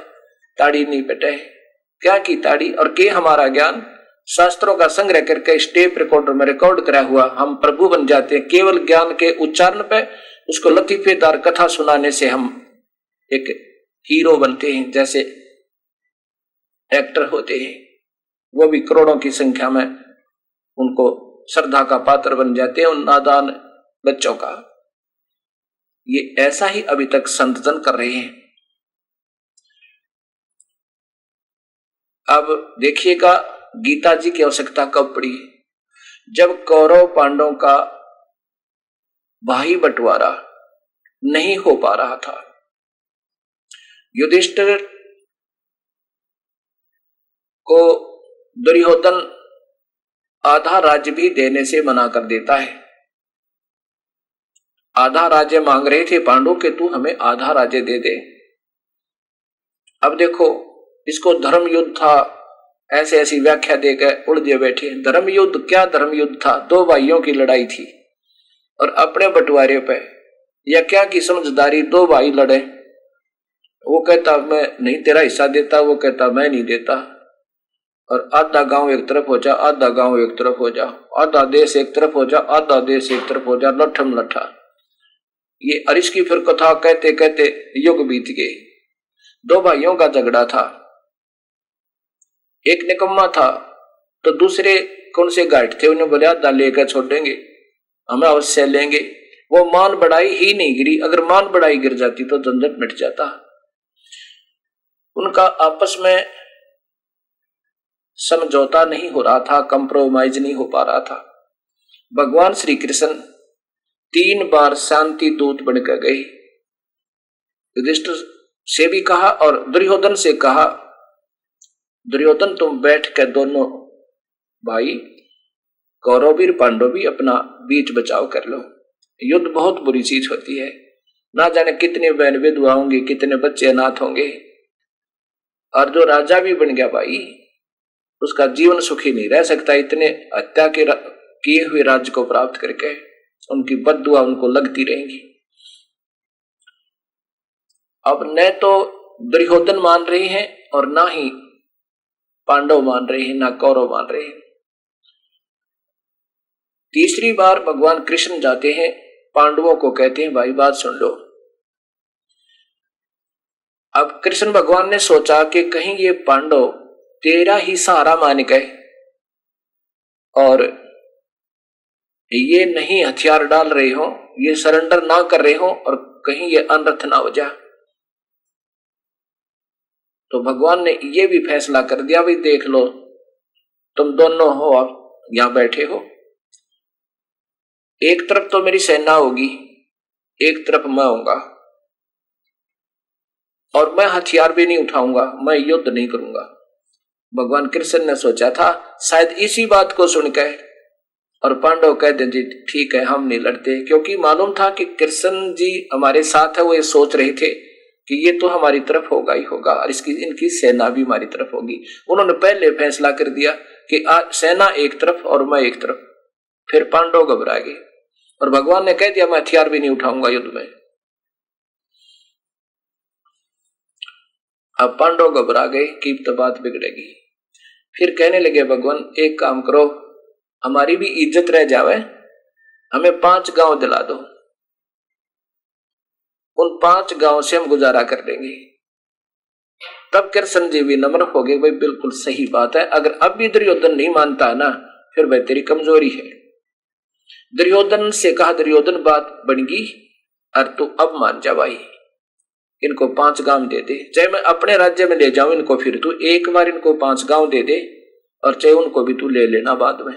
ताड़ी नहीं पिटे। क्या की ताड़ी और के हमारा ज्ञान शास्त्रों का संग्रह करके स्टेप रिकॉर्डर में रिकॉर्ड करा हुआ हम प्रभु बन जाते हैं। केवल ज्ञान के उच्चारण पे उसको लतीफेदार कथा सुनाने से हम एक हीरो बनते हैं, जैसे एक्टर होते हैं, वो भी करोड़ों की संख्या में उनको श्रद्धा का पात्र बन जाते हैं उन नादान बच्चों का। ये ऐसा ही अभी तक संत जन कर रहे हैं। अब देखिएगा गीता जी की आवश्यकता कब पड़ी, जब कौरव पांडवों का भाई बंटवारा नहीं हो पा रहा था। युधिष्ठिर को दुर्योधन आधा राज्य भी देने से मना कर देता है। आधा राज्य मांग रहे थे पांडव के, तू हमें आधा राज्य दे दे। अब देखो इसको धर्म युद्ध था, ऐसे ऐसी व्याख्या देकर उलझे बैठे। धर्म युद्ध क्या धर्म युद्ध था, दो भाइयों की लड़ाई थी और अपने बंटवारे पे या क्या की समझदारी, दो भाई लड़े। वो कहता मैं नहीं तेरा हिस्सा देता, वो कहता मैं नहीं देता, और आधा गांव एक तरफ हो जा, आधा गांव एक तरफ हो जा, आधा देश एक तरफ हो जा, आधा देश एक तरफ हो जा, लठम लठा। ये अरिश की फिर कथा कहते कहते युग बीत गए। दो भाइयों का झगड़ा था, एक निकम्मा था तो दूसरे कौन से गाइड थे, उन्हें बोले आधा लेकर छोड़ेंगे, हमें अवश्य लेंगे। वो मान बढ़ाई ही नहीं गिरी, अगर मान बढ़ाई गिर जाती तो झंझट मिट जाता। उनका आपस में समझौता नहीं हो रहा था, कंप्रोमाइज नहीं हो पा रहा था। भगवान श्री कृष्ण 3 बार शांति दूत बनकर गए। युधिष्ठिर से भी कहा और दुर्योधन से कहा, दुर्योधन तुम बैठ कर दोनों भाई कौरव भी पांडव भी अपना बीच बचाव कर लो। युद्ध बहुत बुरी चीज होती है, ना जाने कितने बहन विधवा होंगे, कितने बच्चे अनाथ होंगे। और जो राजा भी बन गया भाई, उसका जीवन सुखी नहीं रह सकता इतने हत्या के किए हुए राज्य को प्राप्त करके। उनकी बद्दुआ उनको लगती रहेंगी। अब न तो दुर्योधन मान रहे हैं और ना ही पांडव मान रहे हैं, ना कौरव मान रहे हैं। तीसरी बार भगवान कृष्ण जाते हैं, पांडवों को कहते हैं भाई बात सुन लो। अब कृष्ण भगवान ने सोचा कि कहीं ये पांडव तेरा ही सहारा मान गए और ये नहीं हथियार डाल रहे हो, ये सरेंडर ना कर रहे हो और कहीं ये अनर्थ ना हो जाए। तो भगवान ने ये भी फैसला कर दिया, भाई देख लो, तुम दोनों हो और यहां बैठे हो, एक तरफ तो मेरी सेना होगी, एक तरफ मैं होऊंगा, और मैं हथियार भी नहीं उठाऊंगा, मैं युद्ध नहीं करूंगा। भगवान कृष्ण ने सोचा था शायद इसी बात को सुनकर और पांडव कहते जी ठीक है हम नहीं लड़ते, क्योंकि मालूम था कि कृष्ण जी हमारे साथ है। वो ये सोच रहे थे कि ये तो हमारी तरफ होगा ही होगा और इनकी सेना भी हमारी तरफ होगी। उन्होंने पहले फैसला कर दिया कि सेना एक तरफ और मैं एक तरफ। फिर पांडव घबरा गए और भगवान ने कह दिया मैं हथियार भी नहीं उठाऊंगा युद्ध में। अब पांडव घबरा गए कि तो बात बिगड़ेगी। फिर कहने लगे भगवान एक काम करो, हमारी भी इज्जत रह जावे, हमें 5 गांव दिला दो, उन 5 गांव से हम गुजारा कर लेंगे। तब कृष्ण जी भी नम्र हो गए, भाई बिल्कुल सही बात है, अगर अब भी दुर्योधन नहीं मानता है ना, फिर भाई तेरी कमजोरी है। दुर्योधन से कहा दुर्योधन बात बनेगी और तू अब मान जा भाई, इनको 5 गांव दे दे, चाहे मैं अपने राज्य में ले जाऊं इनको, फिर तू एक बार इनको 5 गांव दे दे और चाहे उनको भी तू ले लेना बाद में।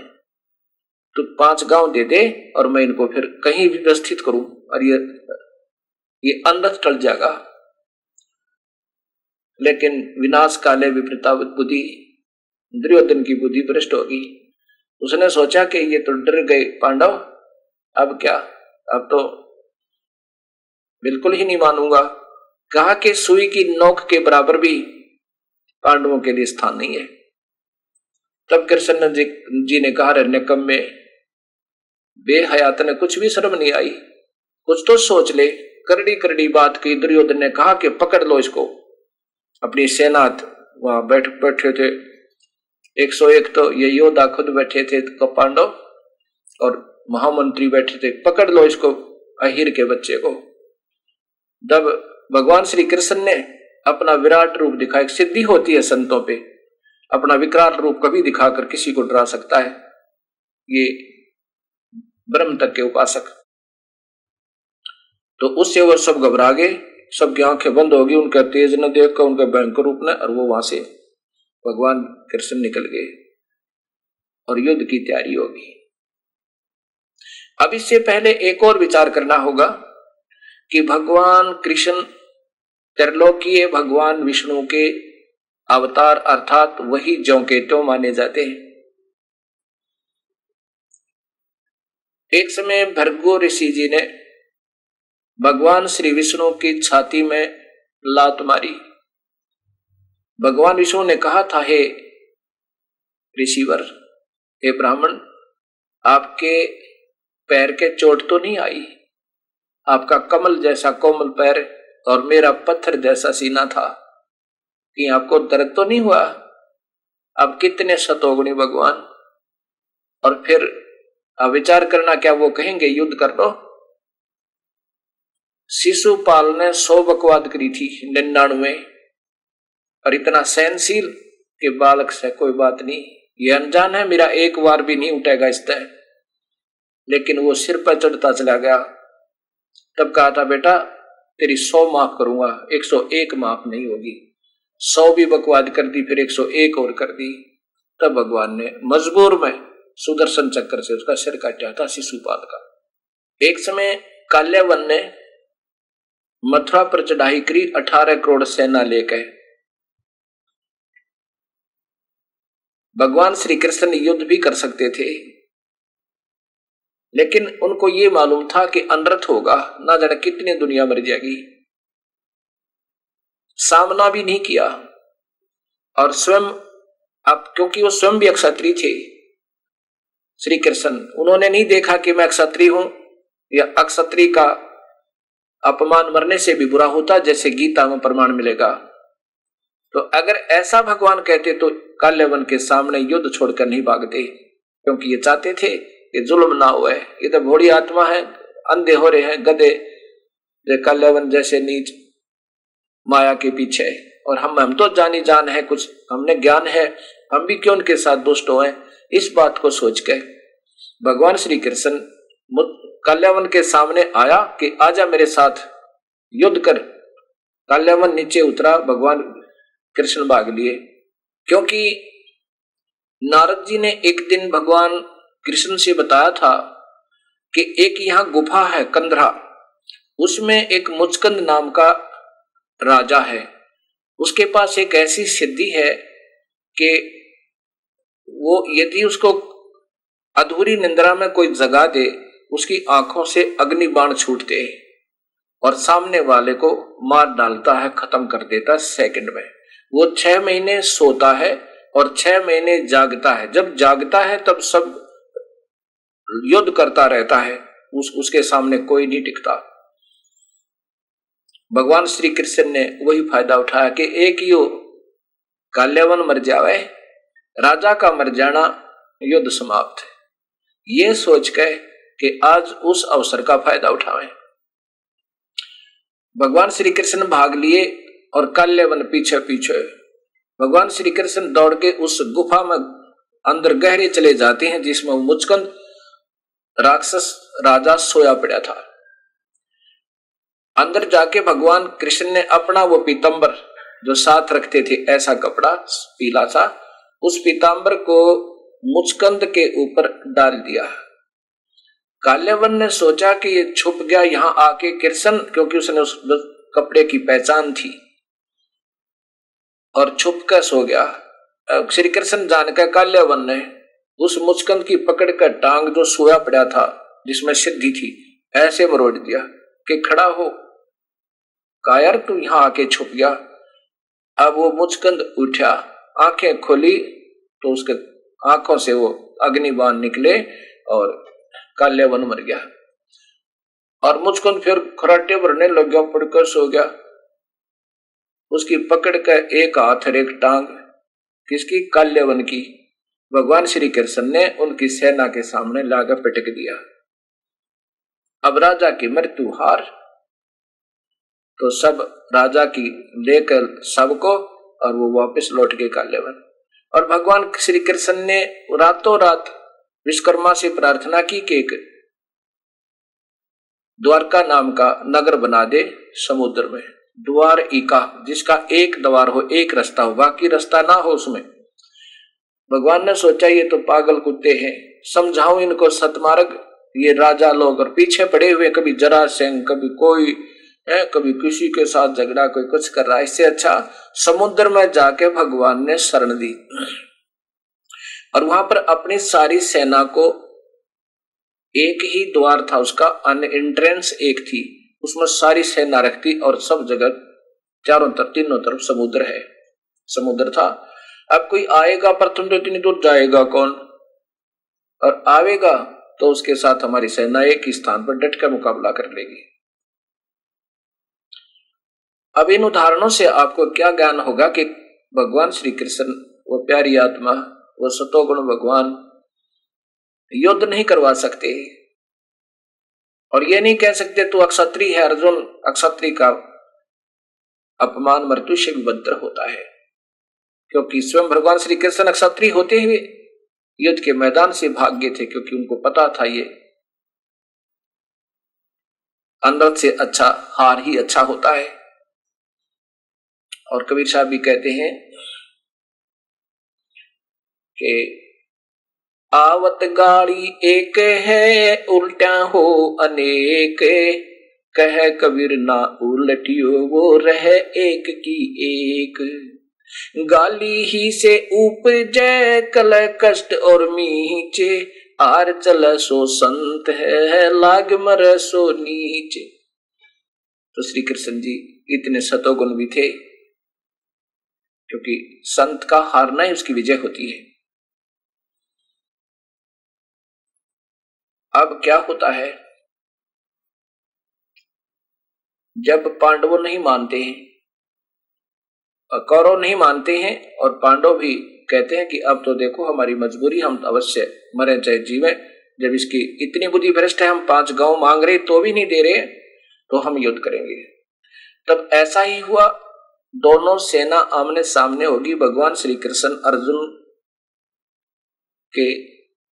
तू 5 गांव दे दे और मैं इनको फिर कहीं भी व्यवस्थित करूं और ये अनर्थ टल जाएगा। लेकिन विनाश काले विपरीता बुद्धि, दुर्योधन की बुद्धि भ्रष्ट होगी। उसने सोचा कि ये तो डर गए पांडव, अब क्या, अब तो बिल्कुल ही नहीं मानूंगा। कहा कि सुई की नोक के बराबर भी पांडवों के लिए स्थान नहीं है। तब कृष्ण जी ने कहा निकम में बेहयात ने कुछ भी शर्म नहीं आई, कुछ तो सोच ले। करड़ी करड़ी बात की। दुर्योधन ने कहा कि पकड़ लो इसको। अपनी सेना वहां बैठे थे 101, तो ये योद्धा खुद बैठे थे पांडव और महामंत्री बैठे थे, पकड़ लो इसको अहिर के बच्चे को। जब भगवान श्री कृष्ण ने अपना विराट रूप दिखाया, सिद्धि होती है संतों पे, अपना विकराल रूप कभी दिखाकर किसी को डरा सकता है ये ब्रह्म तक के उपासक। तो उससे वो सब घबरा गए, सबकी आंखें बंद हो गई उनका तेज न देखकर, उनका भयंकर रूप ने, और वो वहां से भगवान कृष्ण निकल गए और युद्ध की तैयारी होगी। अब इससे पहले एक और विचार करना होगा कि भगवान कृष्ण त्रिलोकीय भगवान विष्णु के अवतार अर्थात वही ज्यों के त्यों माने जाते हैं। एक समय भृगु ऋषि जी ने भगवान श्री विष्णु की छाती में लात मारी। भगवान विष्णु ने कहा था, हे ऋषिवर, हे ब्राह्मण, आपके पैर के चोट तो नहीं आई, आपका कमल जैसा कोमल पैर और मेरा पत्थर जैसा सीना था, कि आपको दर्द तो नहीं हुआ? अब कितने शतोगुणी भगवान। और फिर अब विचार करना, क्या वो कहेंगे युद्ध कर लो? शिशुपाल ने 100 बकवाद करी थी 99, और इतना सहनशील कि बालक से कोई बात नहीं, ये अनजान है, मेरा एक बार भी नहीं उठेगा इस तय। लेकिन वो सिर पर चढ़ता चला गया। तब कहा था, बेटा तेरी 100 माफ करूंगा, 101 माफ नहीं होगी। 100 भी बकवाद कर दी, फिर 101 और कर दी। तब भगवान ने मजबूर में सुदर्शन चक्र से उसका सिर काटा था शिशुपाल का। एक समय काल्यावन ने मथुरा पर चढ़ाई करी 18 करोड़ सेना लेकर। भगवान श्री कृष्ण युद्ध भी कर सकते थे, लेकिन उनको ये मालूम था कि अनर्थ होगा, ना जाने कितनी दुनिया मर जाएगी। सामना भी नहीं किया। और स्वयं अब क्योंकि वो स्वयं भी अक्षत्री थे श्री कृष्ण, उन्होंने नहीं देखा कि मैं क्षत्रिय हूं या अक्षत्रिय का अपमान मरने से भी बुरा होता, जैसे गीता में प्रमाण मिलेगा। तो अगर ऐसा भगवान कहते तो काल्यवन के सामने युद्ध छोड़कर नहीं भागते, क्योंकि ये चाहते थे कि जुल्म ना हुए। ये तो भोड़ी आत्मा है, अंधे हो रहे हैं गधे, काल्यवन जैसे नीच माया के पीछे, और हम तो जानी जान है, कुछ हमने ज्ञान है, हम भी क्यों उनके साथ दुष्ट होए। इस बात को सोच के भगवान श्री कृष्ण काल्यावन के सामने आया कि आजा मेरे साथ युद्ध कर। काल्यावन नीचे उतरा, भगवान कृष्ण भाग लिए, क्योंकि नारद जी ने एक दिन भगवान कृष्ण से बताया था कि एक यहां गुफा है कंधरा, उसमें एक मुचकंद नाम का राजा है, उसके पास एक ऐसी सिद्धि है कि वो यदि उसको अधूरी निंद्रा में कोई जगा दे, उसकी आंखों से अग्नि बाण छूटते हैं और सामने वाले को मार डालता है, खत्म कर देता है सेकंड में। वो 6 महीने सोता है और 6 महीने जागता है। जब जागता है तब सब युद्ध करता रहता है, उसके सामने कोई नहीं टिकता। भगवान श्री कृष्ण ने वही फायदा उठाया कि एक ही काल्यावन मर जावे, राजा का मर जाना युद्ध समाप्त है। ये सोच के कि आज उस अवसर का फायदा उठावें, भगवान श्री कृष्ण भाग लिए और काल्यावन पीछे पीछे। भगवान श्री कृष्ण दौड़ के उस गुफा में अंदर गहरे चले जाते हैं, जिसमें मुचकंद राक्षस राजा सोया पड़ा था। अंदर जाके भगवान कृष्ण ने अपना वो पीतांबर जो साथ रखते थे, ऐसा कपड़ा पीला सा, उस पीतांबर को मुचकंद के ऊपर डाल दिया। काल्यावन ने सोचा कि ये छुप गया यहां आके कृष्ण, क्योंकि उसने उस कपड़े की पहचान थी, और छुप कर सो गया। श्री कृष्ण जानकर काल्यावन ने उस मुचकंद की पकड़ कर टांग जो सोया पड़ा था, जिसमें सिद्धि थी, ऐसे मरोड़ दिया कि खड़ा हो। कायर तू यहां आके छुप गया। अब वो मुचकंद उठा, आंखें खोली तो उसके आंखों से वो अग्निबाण निकले और काल्यावन मर गया। और मुचकंद फिर खराटे भरने लग गया, पड़कर सो गया। उसकी पकड़ कर एक हाथ और एक टांग, किसकी? काल्यावन की। भगवान श्री कृष्ण ने उनकी सेना के सामने लाकर पटक दिया। अब राजा की मृत्यु हार, तो सब राजा की लेकर सबको, और वो वापस लौट गए काल्यावन। और भगवान श्री कृष्ण ने रातों रात विश्वकर्मा से प्रार्थना की कि एक द्वारका नाम का नगर बना दे समुद्र में, द्वार इका, जिसका एक द्वार हो, एक रास्ता हो, बाकी रास्ता ना हो उसमें। भगवान ने सोचा ये तो पागल कुत्ते हैं, समझाऊं इनको सतमार्ग। ये राजा लोग और पीछे पड़े हुए, कभी जरासंध, कभी कोई है, कभी किसी के साथ झगड़ा, कोई कुछ कर रहा है। इससे अच्छा समुद्र में जाके भगवान ने शरण दी और वहां पर अपनी सारी सेना को, एक ही द्वार था उसका, अन एंट्रेंस एक थी, उसमें सारी सेना रखती और सब जगह चारों तरफ, तीनों तरफ समुद्र है, समुद्र था। अब कोई आएगा पर तुम तो इतनी दूर जाएगा कौन, और आवेगा तो उसके साथ हमारी सेना एक ही स्थान पर डट कर मुकाबला कर लेगी। अब इन उदाहरणों से आपको क्या ज्ञान होगा कि भगवान श्री कृष्ण, वो प्यारी आत्मा, वो सतोगुण भगवान युद्ध नहीं करवा सकते। और ये नहीं कह सकते तू अक्षत्रिय है अर्जुन, अक्षत्रिय का अपमान मृत्यु से भी बदतर होता है, क्योंकि स्वयं भगवान श्री कृष्ण अक्षत्रिय होते हुए युद्ध के मैदान से भाग गए थे, क्योंकि उनको पता था ये अंदर से अच्छा हार ही अच्छा होता है। और कबीर साहब भी कहते हैं कि आवत गाड़ी एक है, उल्टा हो अनेक, कह कबीर ना उलटियो वो रहे एक की एक। गाली ही से उपजे कल कष्ट और मीचे, आर चल सो संत है लाग मर सो नीचे। तो श्री कृष्ण जी इतने सतोगुण भी थे क्योंकि संत का हारना ही उसकी विजय होती है। अब क्या होता है, जब पांडव नहीं मानते हैं, कौरव नहीं मानते हैं और पांडव भी कहते हैं कि अब तो देखो हमारी मजबूरी, हम अवश्य मरे चाहे जीवे, जब इसकी इतनी बुद्धि भ्रष्ट है, हम 5 गांव मांग रहे तो भी नहीं दे रहे, तो हम युद्ध करेंगे। तब ऐसा ही हुआ, दोनों सेना आमने सामने होगी। भगवान श्री कृष्ण अर्जुन के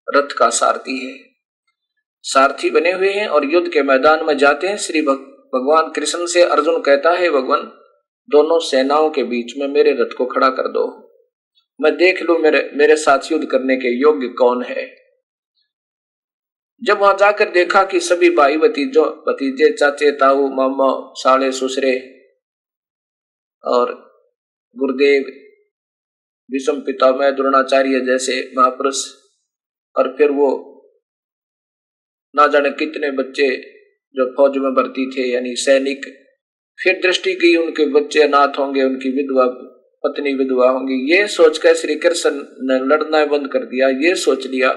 रथ का सारथी है, सारथी बने हुए हैं और युद्ध के मैदान में जाते हैं। श्री भगवान कृष्ण से अर्जुन कहता है, भगवान दोनों सेनाओं के बीच में मेरे रथ को खड़ा कर दो, मैं देख लूं मेरे साथ युद्ध करने के योग्य कौन है। जब वहां जाकर देखा कि सभी भाई भतीजे, चाचे, ताऊ, मामा, साले, ससुरे और गुरुदेव, भीष्म पितामह, द्रोणाचार्य जैसे महापुरुष, और फिर वो ना जाने कितने बच्चे जो फौज में भर्ती थे यानी सैनिक, फिर दृष्टि की उनके बच्चे अनाथ होंगे, उनकी विधवा पत्नी विधवा होंगी, ये सोचकर श्री कृष्ण ने लड़ना बंद कर दिया। ये सोच लिया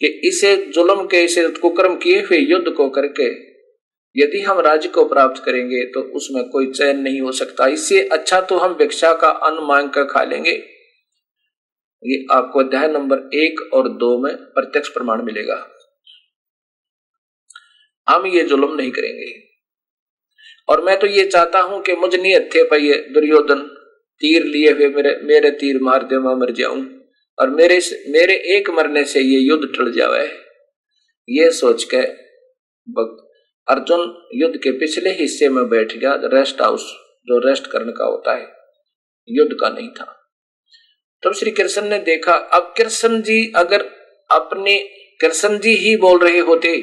कि इसे जुल्म के, इसे कुकर्म किए हुए युद्ध को करके यदि हम राज्य को प्राप्त करेंगे तो उसमें कोई चैन नहीं हो सकता, इससे अच्छा तो हम भिक्षा का अन्न मांग कर खा लेंगे। ये आपको अध्याय नंबर 1 और 2 में प्रत्यक्ष प्रमाण मिलेगा। हम ये जुल्म नहीं करेंगे। और मैं तो ये चाहता हूं कि मुझ नियत थे पर ये दुर्योधन तीर लिए हुए मेरे तीर मार दे, मैं मर जाऊं और मेरे एक मरने से ये युद्ध टल जावे। ये सोच के अर्जुन युद्ध के पिछले हिस्से में बैठ गया, रेस्ट हाउस जो रेस्ट करने का होता है, युद्ध का नहीं था। तब श्री कृष्ण ने देखा, अब कृष्ण जी अगर अपने कृष्ण जी ही बोल रहे होते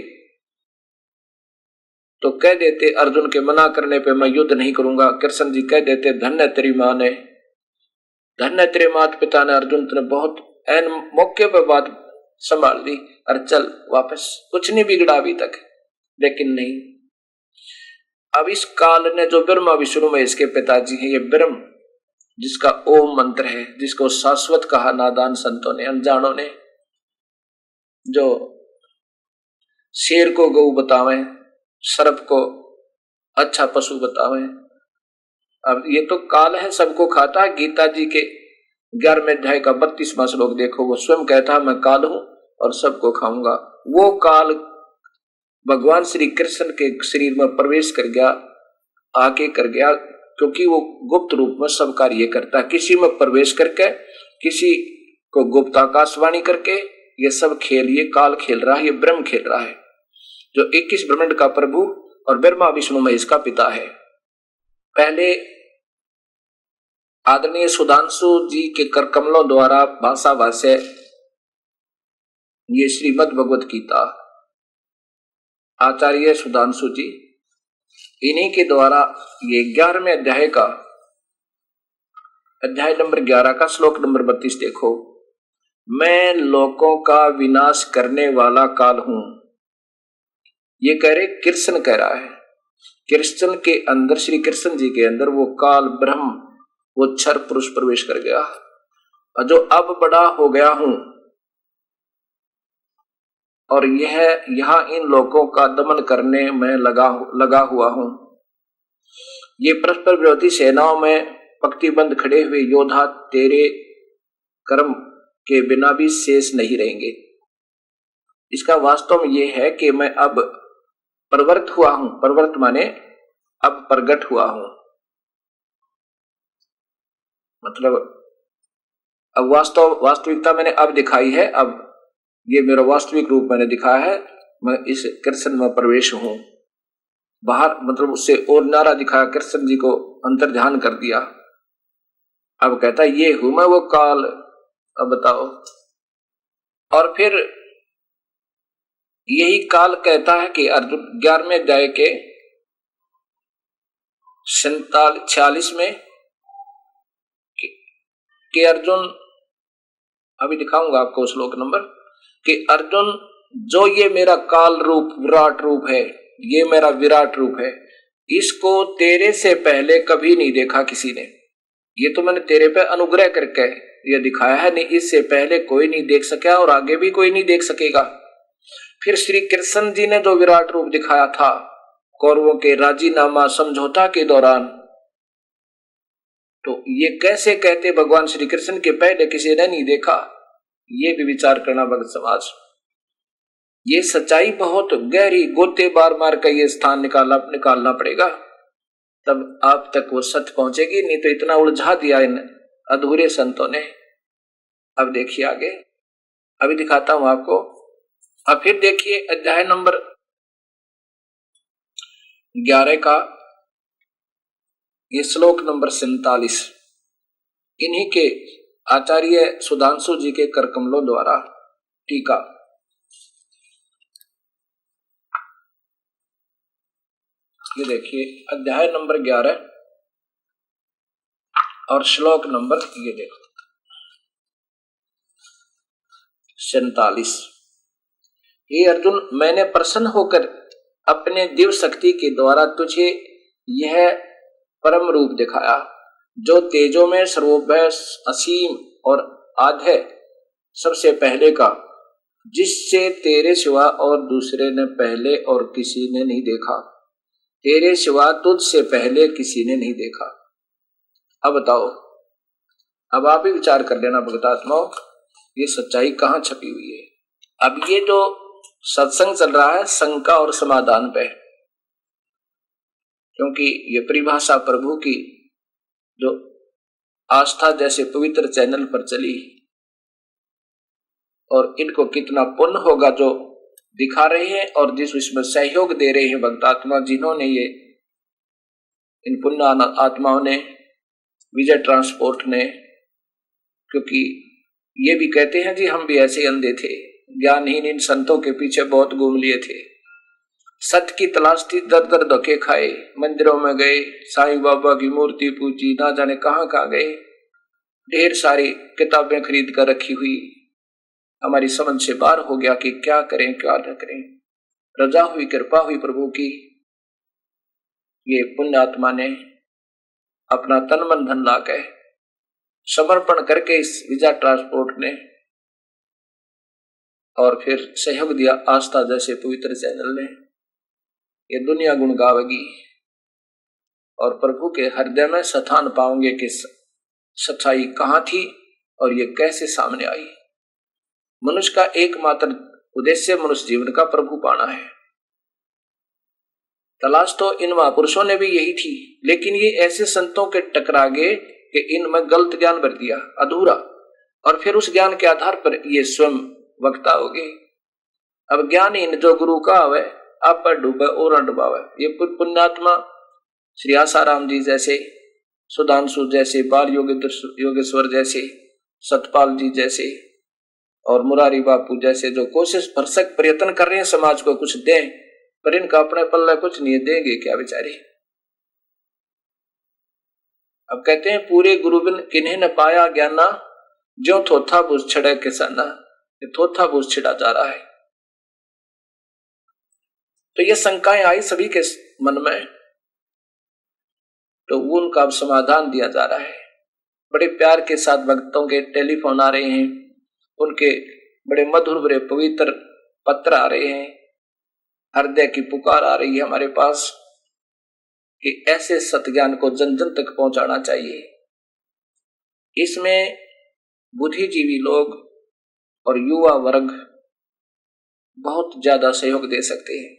तो कह देते अर्जुन के मना करने पे मैं युद्ध नहीं करूंगा। कृष्ण जी कह देते, धन्य तेरी मां ने, धन्य तेरे माता पिता ने, अर्जुन ने बहुत ऐन मौके पर बात संभाल ली और चल वापस, कुछ नहीं बिगड़ा अभी तक। लेकिन नहीं, अब इस काल ने जो ब्रह्मा विष्णु महेश के पिताजी हैं, ये ब्रह्म जिसका ओम मंत्र है, जिसको शाश्वत कहा नादान संतों ने, अनजानों ने, जो शेर को गौ बतावे, सर्प को अच्छा पशु बतावे। अब ये तो काल है, सबको खाता है। गीता जी के 11वें अध्याय का 32वां श्लोक देखो, वो स्वयं कहता है मैं काल हूं और सबको खाऊंगा। वो काल भगवान श्री कृष्ण के शरीर में प्रवेश कर गया, आके कर गया, क्योंकि वो गुप्त रूप में सब कार्य करता है। किसी में प्रवेश करके, किसी को गुप्त आकाशवाणी करके, ये सब खेल ये काल खेल रहा है, ये ब्रह्म खेल रहा है, जो 21 ब्रह्मांड का प्रभु और ब्रह्मा विष्णु महेश का पिता है। पहले आदरणीय सुधांशु जी के कर कमलों द्वारा भाषा भाष्य ये श्रीमद् भगवत गीता, आचार्य सुधांशु जी, इन्हीं के द्वारा ये 11वें अध्याय का अध्याय नंबर 11 का श्लोक नंबर 32 देखो, मैं लोकों का विनाश करने वाला काल हूं। ये कह रहे कृष्ण कह रहा है। कृष्ण के अंदर, श्री कृष्ण जी के अंदर वो काल ब्रह्म, वो क्षर पुरुष प्रवेश कर गया और जो अब बड़ा हो गया हूं और यह यहां इन लोगों का दमन करने में लगा हुआ हूं। ये परस्पर विरोधी सेनाओं में पंक्तिबंद खड़े हुए योद्धा तेरे कर्म के बिना भी शेष नहीं रहेंगे। इसका वास्तव में ये है कि मैं अब प्रवृत्त हुआ हूं। प्रवृत्त माने अब प्रगट हुआ हूं, मतलब अब वास्तविकता मैंने अब दिखाई है। अब ये मेरा वास्तविक रूप मैंने दिखाया है। मैं इस कृष्ण में प्रवेश हूं। बाहर मतलब उससे और नारा दिखाया, कृष्ण जी को अंतर ध्यान कर दिया। अब कहता है ये हूं मैं वो काल। अब बताओ, और फिर यही काल कहता है कि अर्जुन 11वें अध्याय के 46 में कि अर्जुन, अभी दिखाऊंगा आपको श्लोक नंबर, कि अर्जुन जो ये मेरा काल रूप विराट रूप है, ये मेरा विराट रूप है, इसको तेरे से पहले कभी नहीं देखा किसी ने। ये तो मैंने तेरे पे अनुग्रह करके ये दिखाया है, नहीं इससे पहले कोई नहीं देख सका और आगे भी कोई नहीं देख सकेगा। फिर श्री कृष्ण जी ने जो विराट रूप दिखाया था कौरवों के राजीनामा समझौता के दौरान, तो ये कैसे कहते भगवान श्री कृष्ण के पहले किसी ने नहीं देखा? ये भी विचार करना भक्त समाज। ये सच्चाई बहुत गहरी, गोते बार मार कर ये स्थान निकालना पड़ेगा, तब आप तक वो सत्य पहुंचेगी। नहीं तो इतना उलझा दिया इन अधूरे संतों ने। अब देखिए आगे, अभी दिखाता हूं आपको। अब फिर देखिए अध्याय नंबर 11 का ये श्लोक नंबर 47, इन्हीं के आचार्य सुधांशु जी के कर कमलों द्वारा टीका। ये देखिए अध्याय नंबर 11 और श्लोक नंबर ये देखो 47। हे अर्जुन, मैंने प्रसन्न होकर अपने दिव्य शक्ति के द्वारा तुझे यह परम रूप दिखाया, जो तेजों में सर्वोपरि असीम और आधे सबसे पहले का, जिससे तेरे सिवा और दूसरे ने पहले और किसी ने नहीं देखा। तेरे सिवा तुझसे पहले किसी ने नहीं देखा। अब बताओ, अब आप ही विचार कर लेना भक्तात्माओं, ये सच्चाई कहाँ छपी हुई है। अब ये जो सत्संग चल रहा है शंका और समाधान पे, क्योंकि ये परिभाषा प्रभु की जो आस्था जैसे पवित्र चैनल पर चली, और इनको कितना पुण्य होगा जो दिखा रहे हैं और जिस इसमें सहयोग दे रहे हैं भक्तात्मा, जिन्होंने ये इन पुण्य आत्माओं ने, विजय ट्रांसपोर्ट ने, क्योंकि ये भी कहते हैं जी हम भी ऐसे अंधे थे, ज्ञानहीन इन संतों के पीछे बहुत घूम लिए थे, सत्य की तलाश थी, दर दर धोखे खाए, मंदिरों में गए, साईं बाबा की मूर्ति पूजी, ना जाने कहाँ कहाँ गए, ढेर सारी किताबें खरीद कर रखी हुई, हमारी समझ से बाहर हो गया कि क्या करें क्या न करें। रजा हुई, कृपा हुई प्रभु की, ये पुण्य आत्मा ने अपना तन मन धन ला के समर्पण करके इस विजय ट्रांसपोर्ट ने, और फिर सहयोग दिया आस्था जैसे पवित्र चैनल ने, ये दुनिया गुण गावेगी और प्रभु के हृदय में स्थान पाओगे कि सच्चाई कहाँ थी और ये कैसे सामने आई। मनुष्य का एकमात्र उद्देश्य मनुष्य जीवन का प्रभु पाना है। तलाश तो इन महापुरुषों ने भी यही थी, लेकिन ये ऐसे संतों के टकरा गए कि इनमें गलत ज्ञान भर दिया, अधूरा, और फिर उस ज्ञान के आधार पर ये स्वयं वक्ता हो गए। अब ज्ञानहीन जो गुरु का आवे आप पर डूबे और डुबावे। ये पुण्यात्मा श्री आसाराम जी जैसे, सुधांशु जैसे, बाल योगेश्वर जैसे, सतपाल जी जैसे और मुरारी बापू जैसे, जो कोशिश भरसक प्रयत्न कर रहे हैं समाज को कुछ दें, पर इनका अपने पल्ले कुछ नहीं, देंगे क्या बेचारे। अब कहते हैं पूरे गुरु बिन किन्हें न पाया ज्ञाना, जो थोथा बूझ छड़े किसाना। ये थोथा बूझ छिड़ा जा रहा है। तो ये शंकाएं आई सभी के मन में, तो वो उनका अब समाधान दिया जा रहा है। बड़े प्यार के साथ भक्तों के टेलीफोन आ रहे हैं, उनके बड़े मधुर बड़े पवित्र पत्र आ रहे हैं, हृदय की पुकार आ रही है हमारे पास कि ऐसे सत्ज्ञान को जन जन तक पहुंचाना चाहिए। इसमें बुद्धिजीवी लोग और युवा वर्ग बहुत ज्यादा सहयोग दे सकते हैं।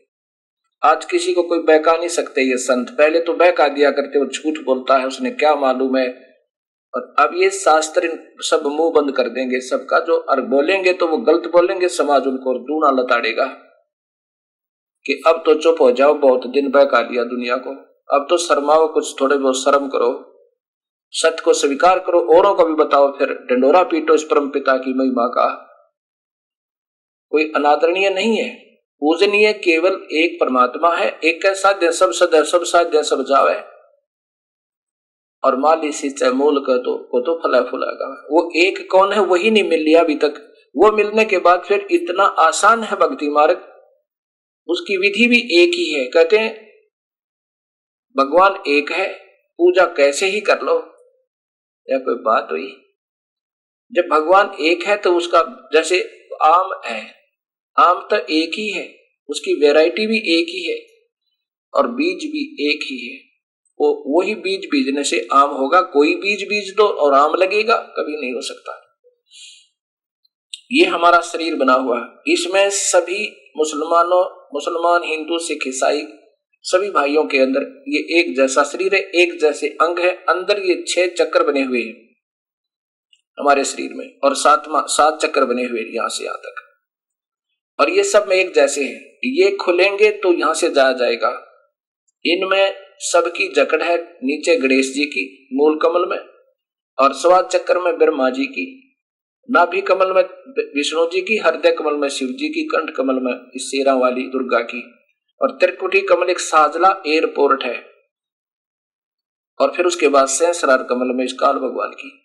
आज किसी को कोई बहका नहीं सकते ये संत, पहले तो बहका दिया करते, वो झूठ बोलता है, उसने क्या मालूम है, और अब ये शास्त्र सब मुंह बंद कर देंगे सबका, जो और बोलेंगे तो वो गलत बोलेंगे, समाज उनको दूना लताड़ेगा कि अब तो चुप हो जाओ, बहुत दिन बहका लिया दुनिया को, अब तो शर्माओ, कुछ थोड़े बहुत शर्म करो, सत्य को स्वीकार करो, औरों को भी बताओ, फिर डंडोरा पीटो इस परम पिता की महिमा का। कोई अनादरणीय नहीं है, पूजनीय केवल एक परमात्मा है, एक साध्य सब सद सब साध्य सब जावे, और माली सिंचाई मूल कर दो वो तो फला फुलागा। वो एक कौन है वही नहीं मिल लिया अभी तक। वो मिलने के बाद फिर इतना आसान है भक्ति मार्ग, उसकी विधि भी एक ही है। कहते हैं भगवान एक है, पूजा कैसे ही कर लो, या कोई बात हुई? जब भगवान एक है तो उसका, जैसे आम है, आम तो एक ही है, उसकी वैरायटी भी एक ही है और बीज भी एक ही है। वो वही बीज बीजने से आम होगा। कोई बीज बीज दो और आम लगेगा? कभी नहीं हो सकता। ये हमारा शरीर बना हुआ है, इसमें सभी मुसलमान, हिंदू, सिख, ईसाई सभी भाइयों के अंदर ये एक जैसा शरीर है, एक जैसे अंग है। अंदर ये 6 चक्र बने हुए हैं हमारे शरीर में और 7 चक्र बने हुए यहाँ से यहाँ तक, और ये सब में एक जैसे हैं। ये खुलेंगे तो यहां से जाया जाएगा। इनमें सबकी जकड़ है, नीचे गणेश जी की मूल कमल में, और स्वाद चक्र में ब्रह्मा जी की, नाभि कमल में विष्णु जी की, हृदय कमल में शिव जी की, कंठ कमल में इस शेरा वाली दुर्गा की, और त्रिकुटी कमल एक साजला एयरपोर्ट है, और फिर उसके बाद सहस्रार कमल में इस काल भगवान की।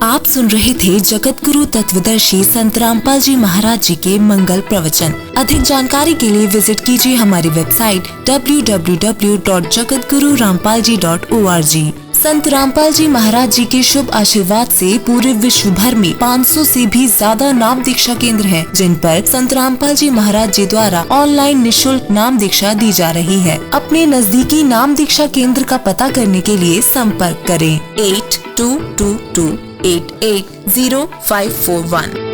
आप सुन रहे थे जगत गुरु तत्वदर्शी संत रामपाल जी महाराज जी के मंगल प्रवचन। अधिक जानकारी के लिए विजिट कीजिए हमारी वेबसाइट www.jagatgururampalji.org। संत रामपाल जी महाराज जी के शुभ आशीर्वाद से पूरे विश्व भर में 500 से भी ज्यादा नाम दीक्षा केंद्र हैं, जिन पर संत रामपाल जी महाराज जी द्वारा ऑनलाइन निशुल्क नाम दीक्षा दी जा रही है। अपने नजदीकी नाम दीक्षा केंद्र का पता करने के लिए संपर्क करें 8222880541।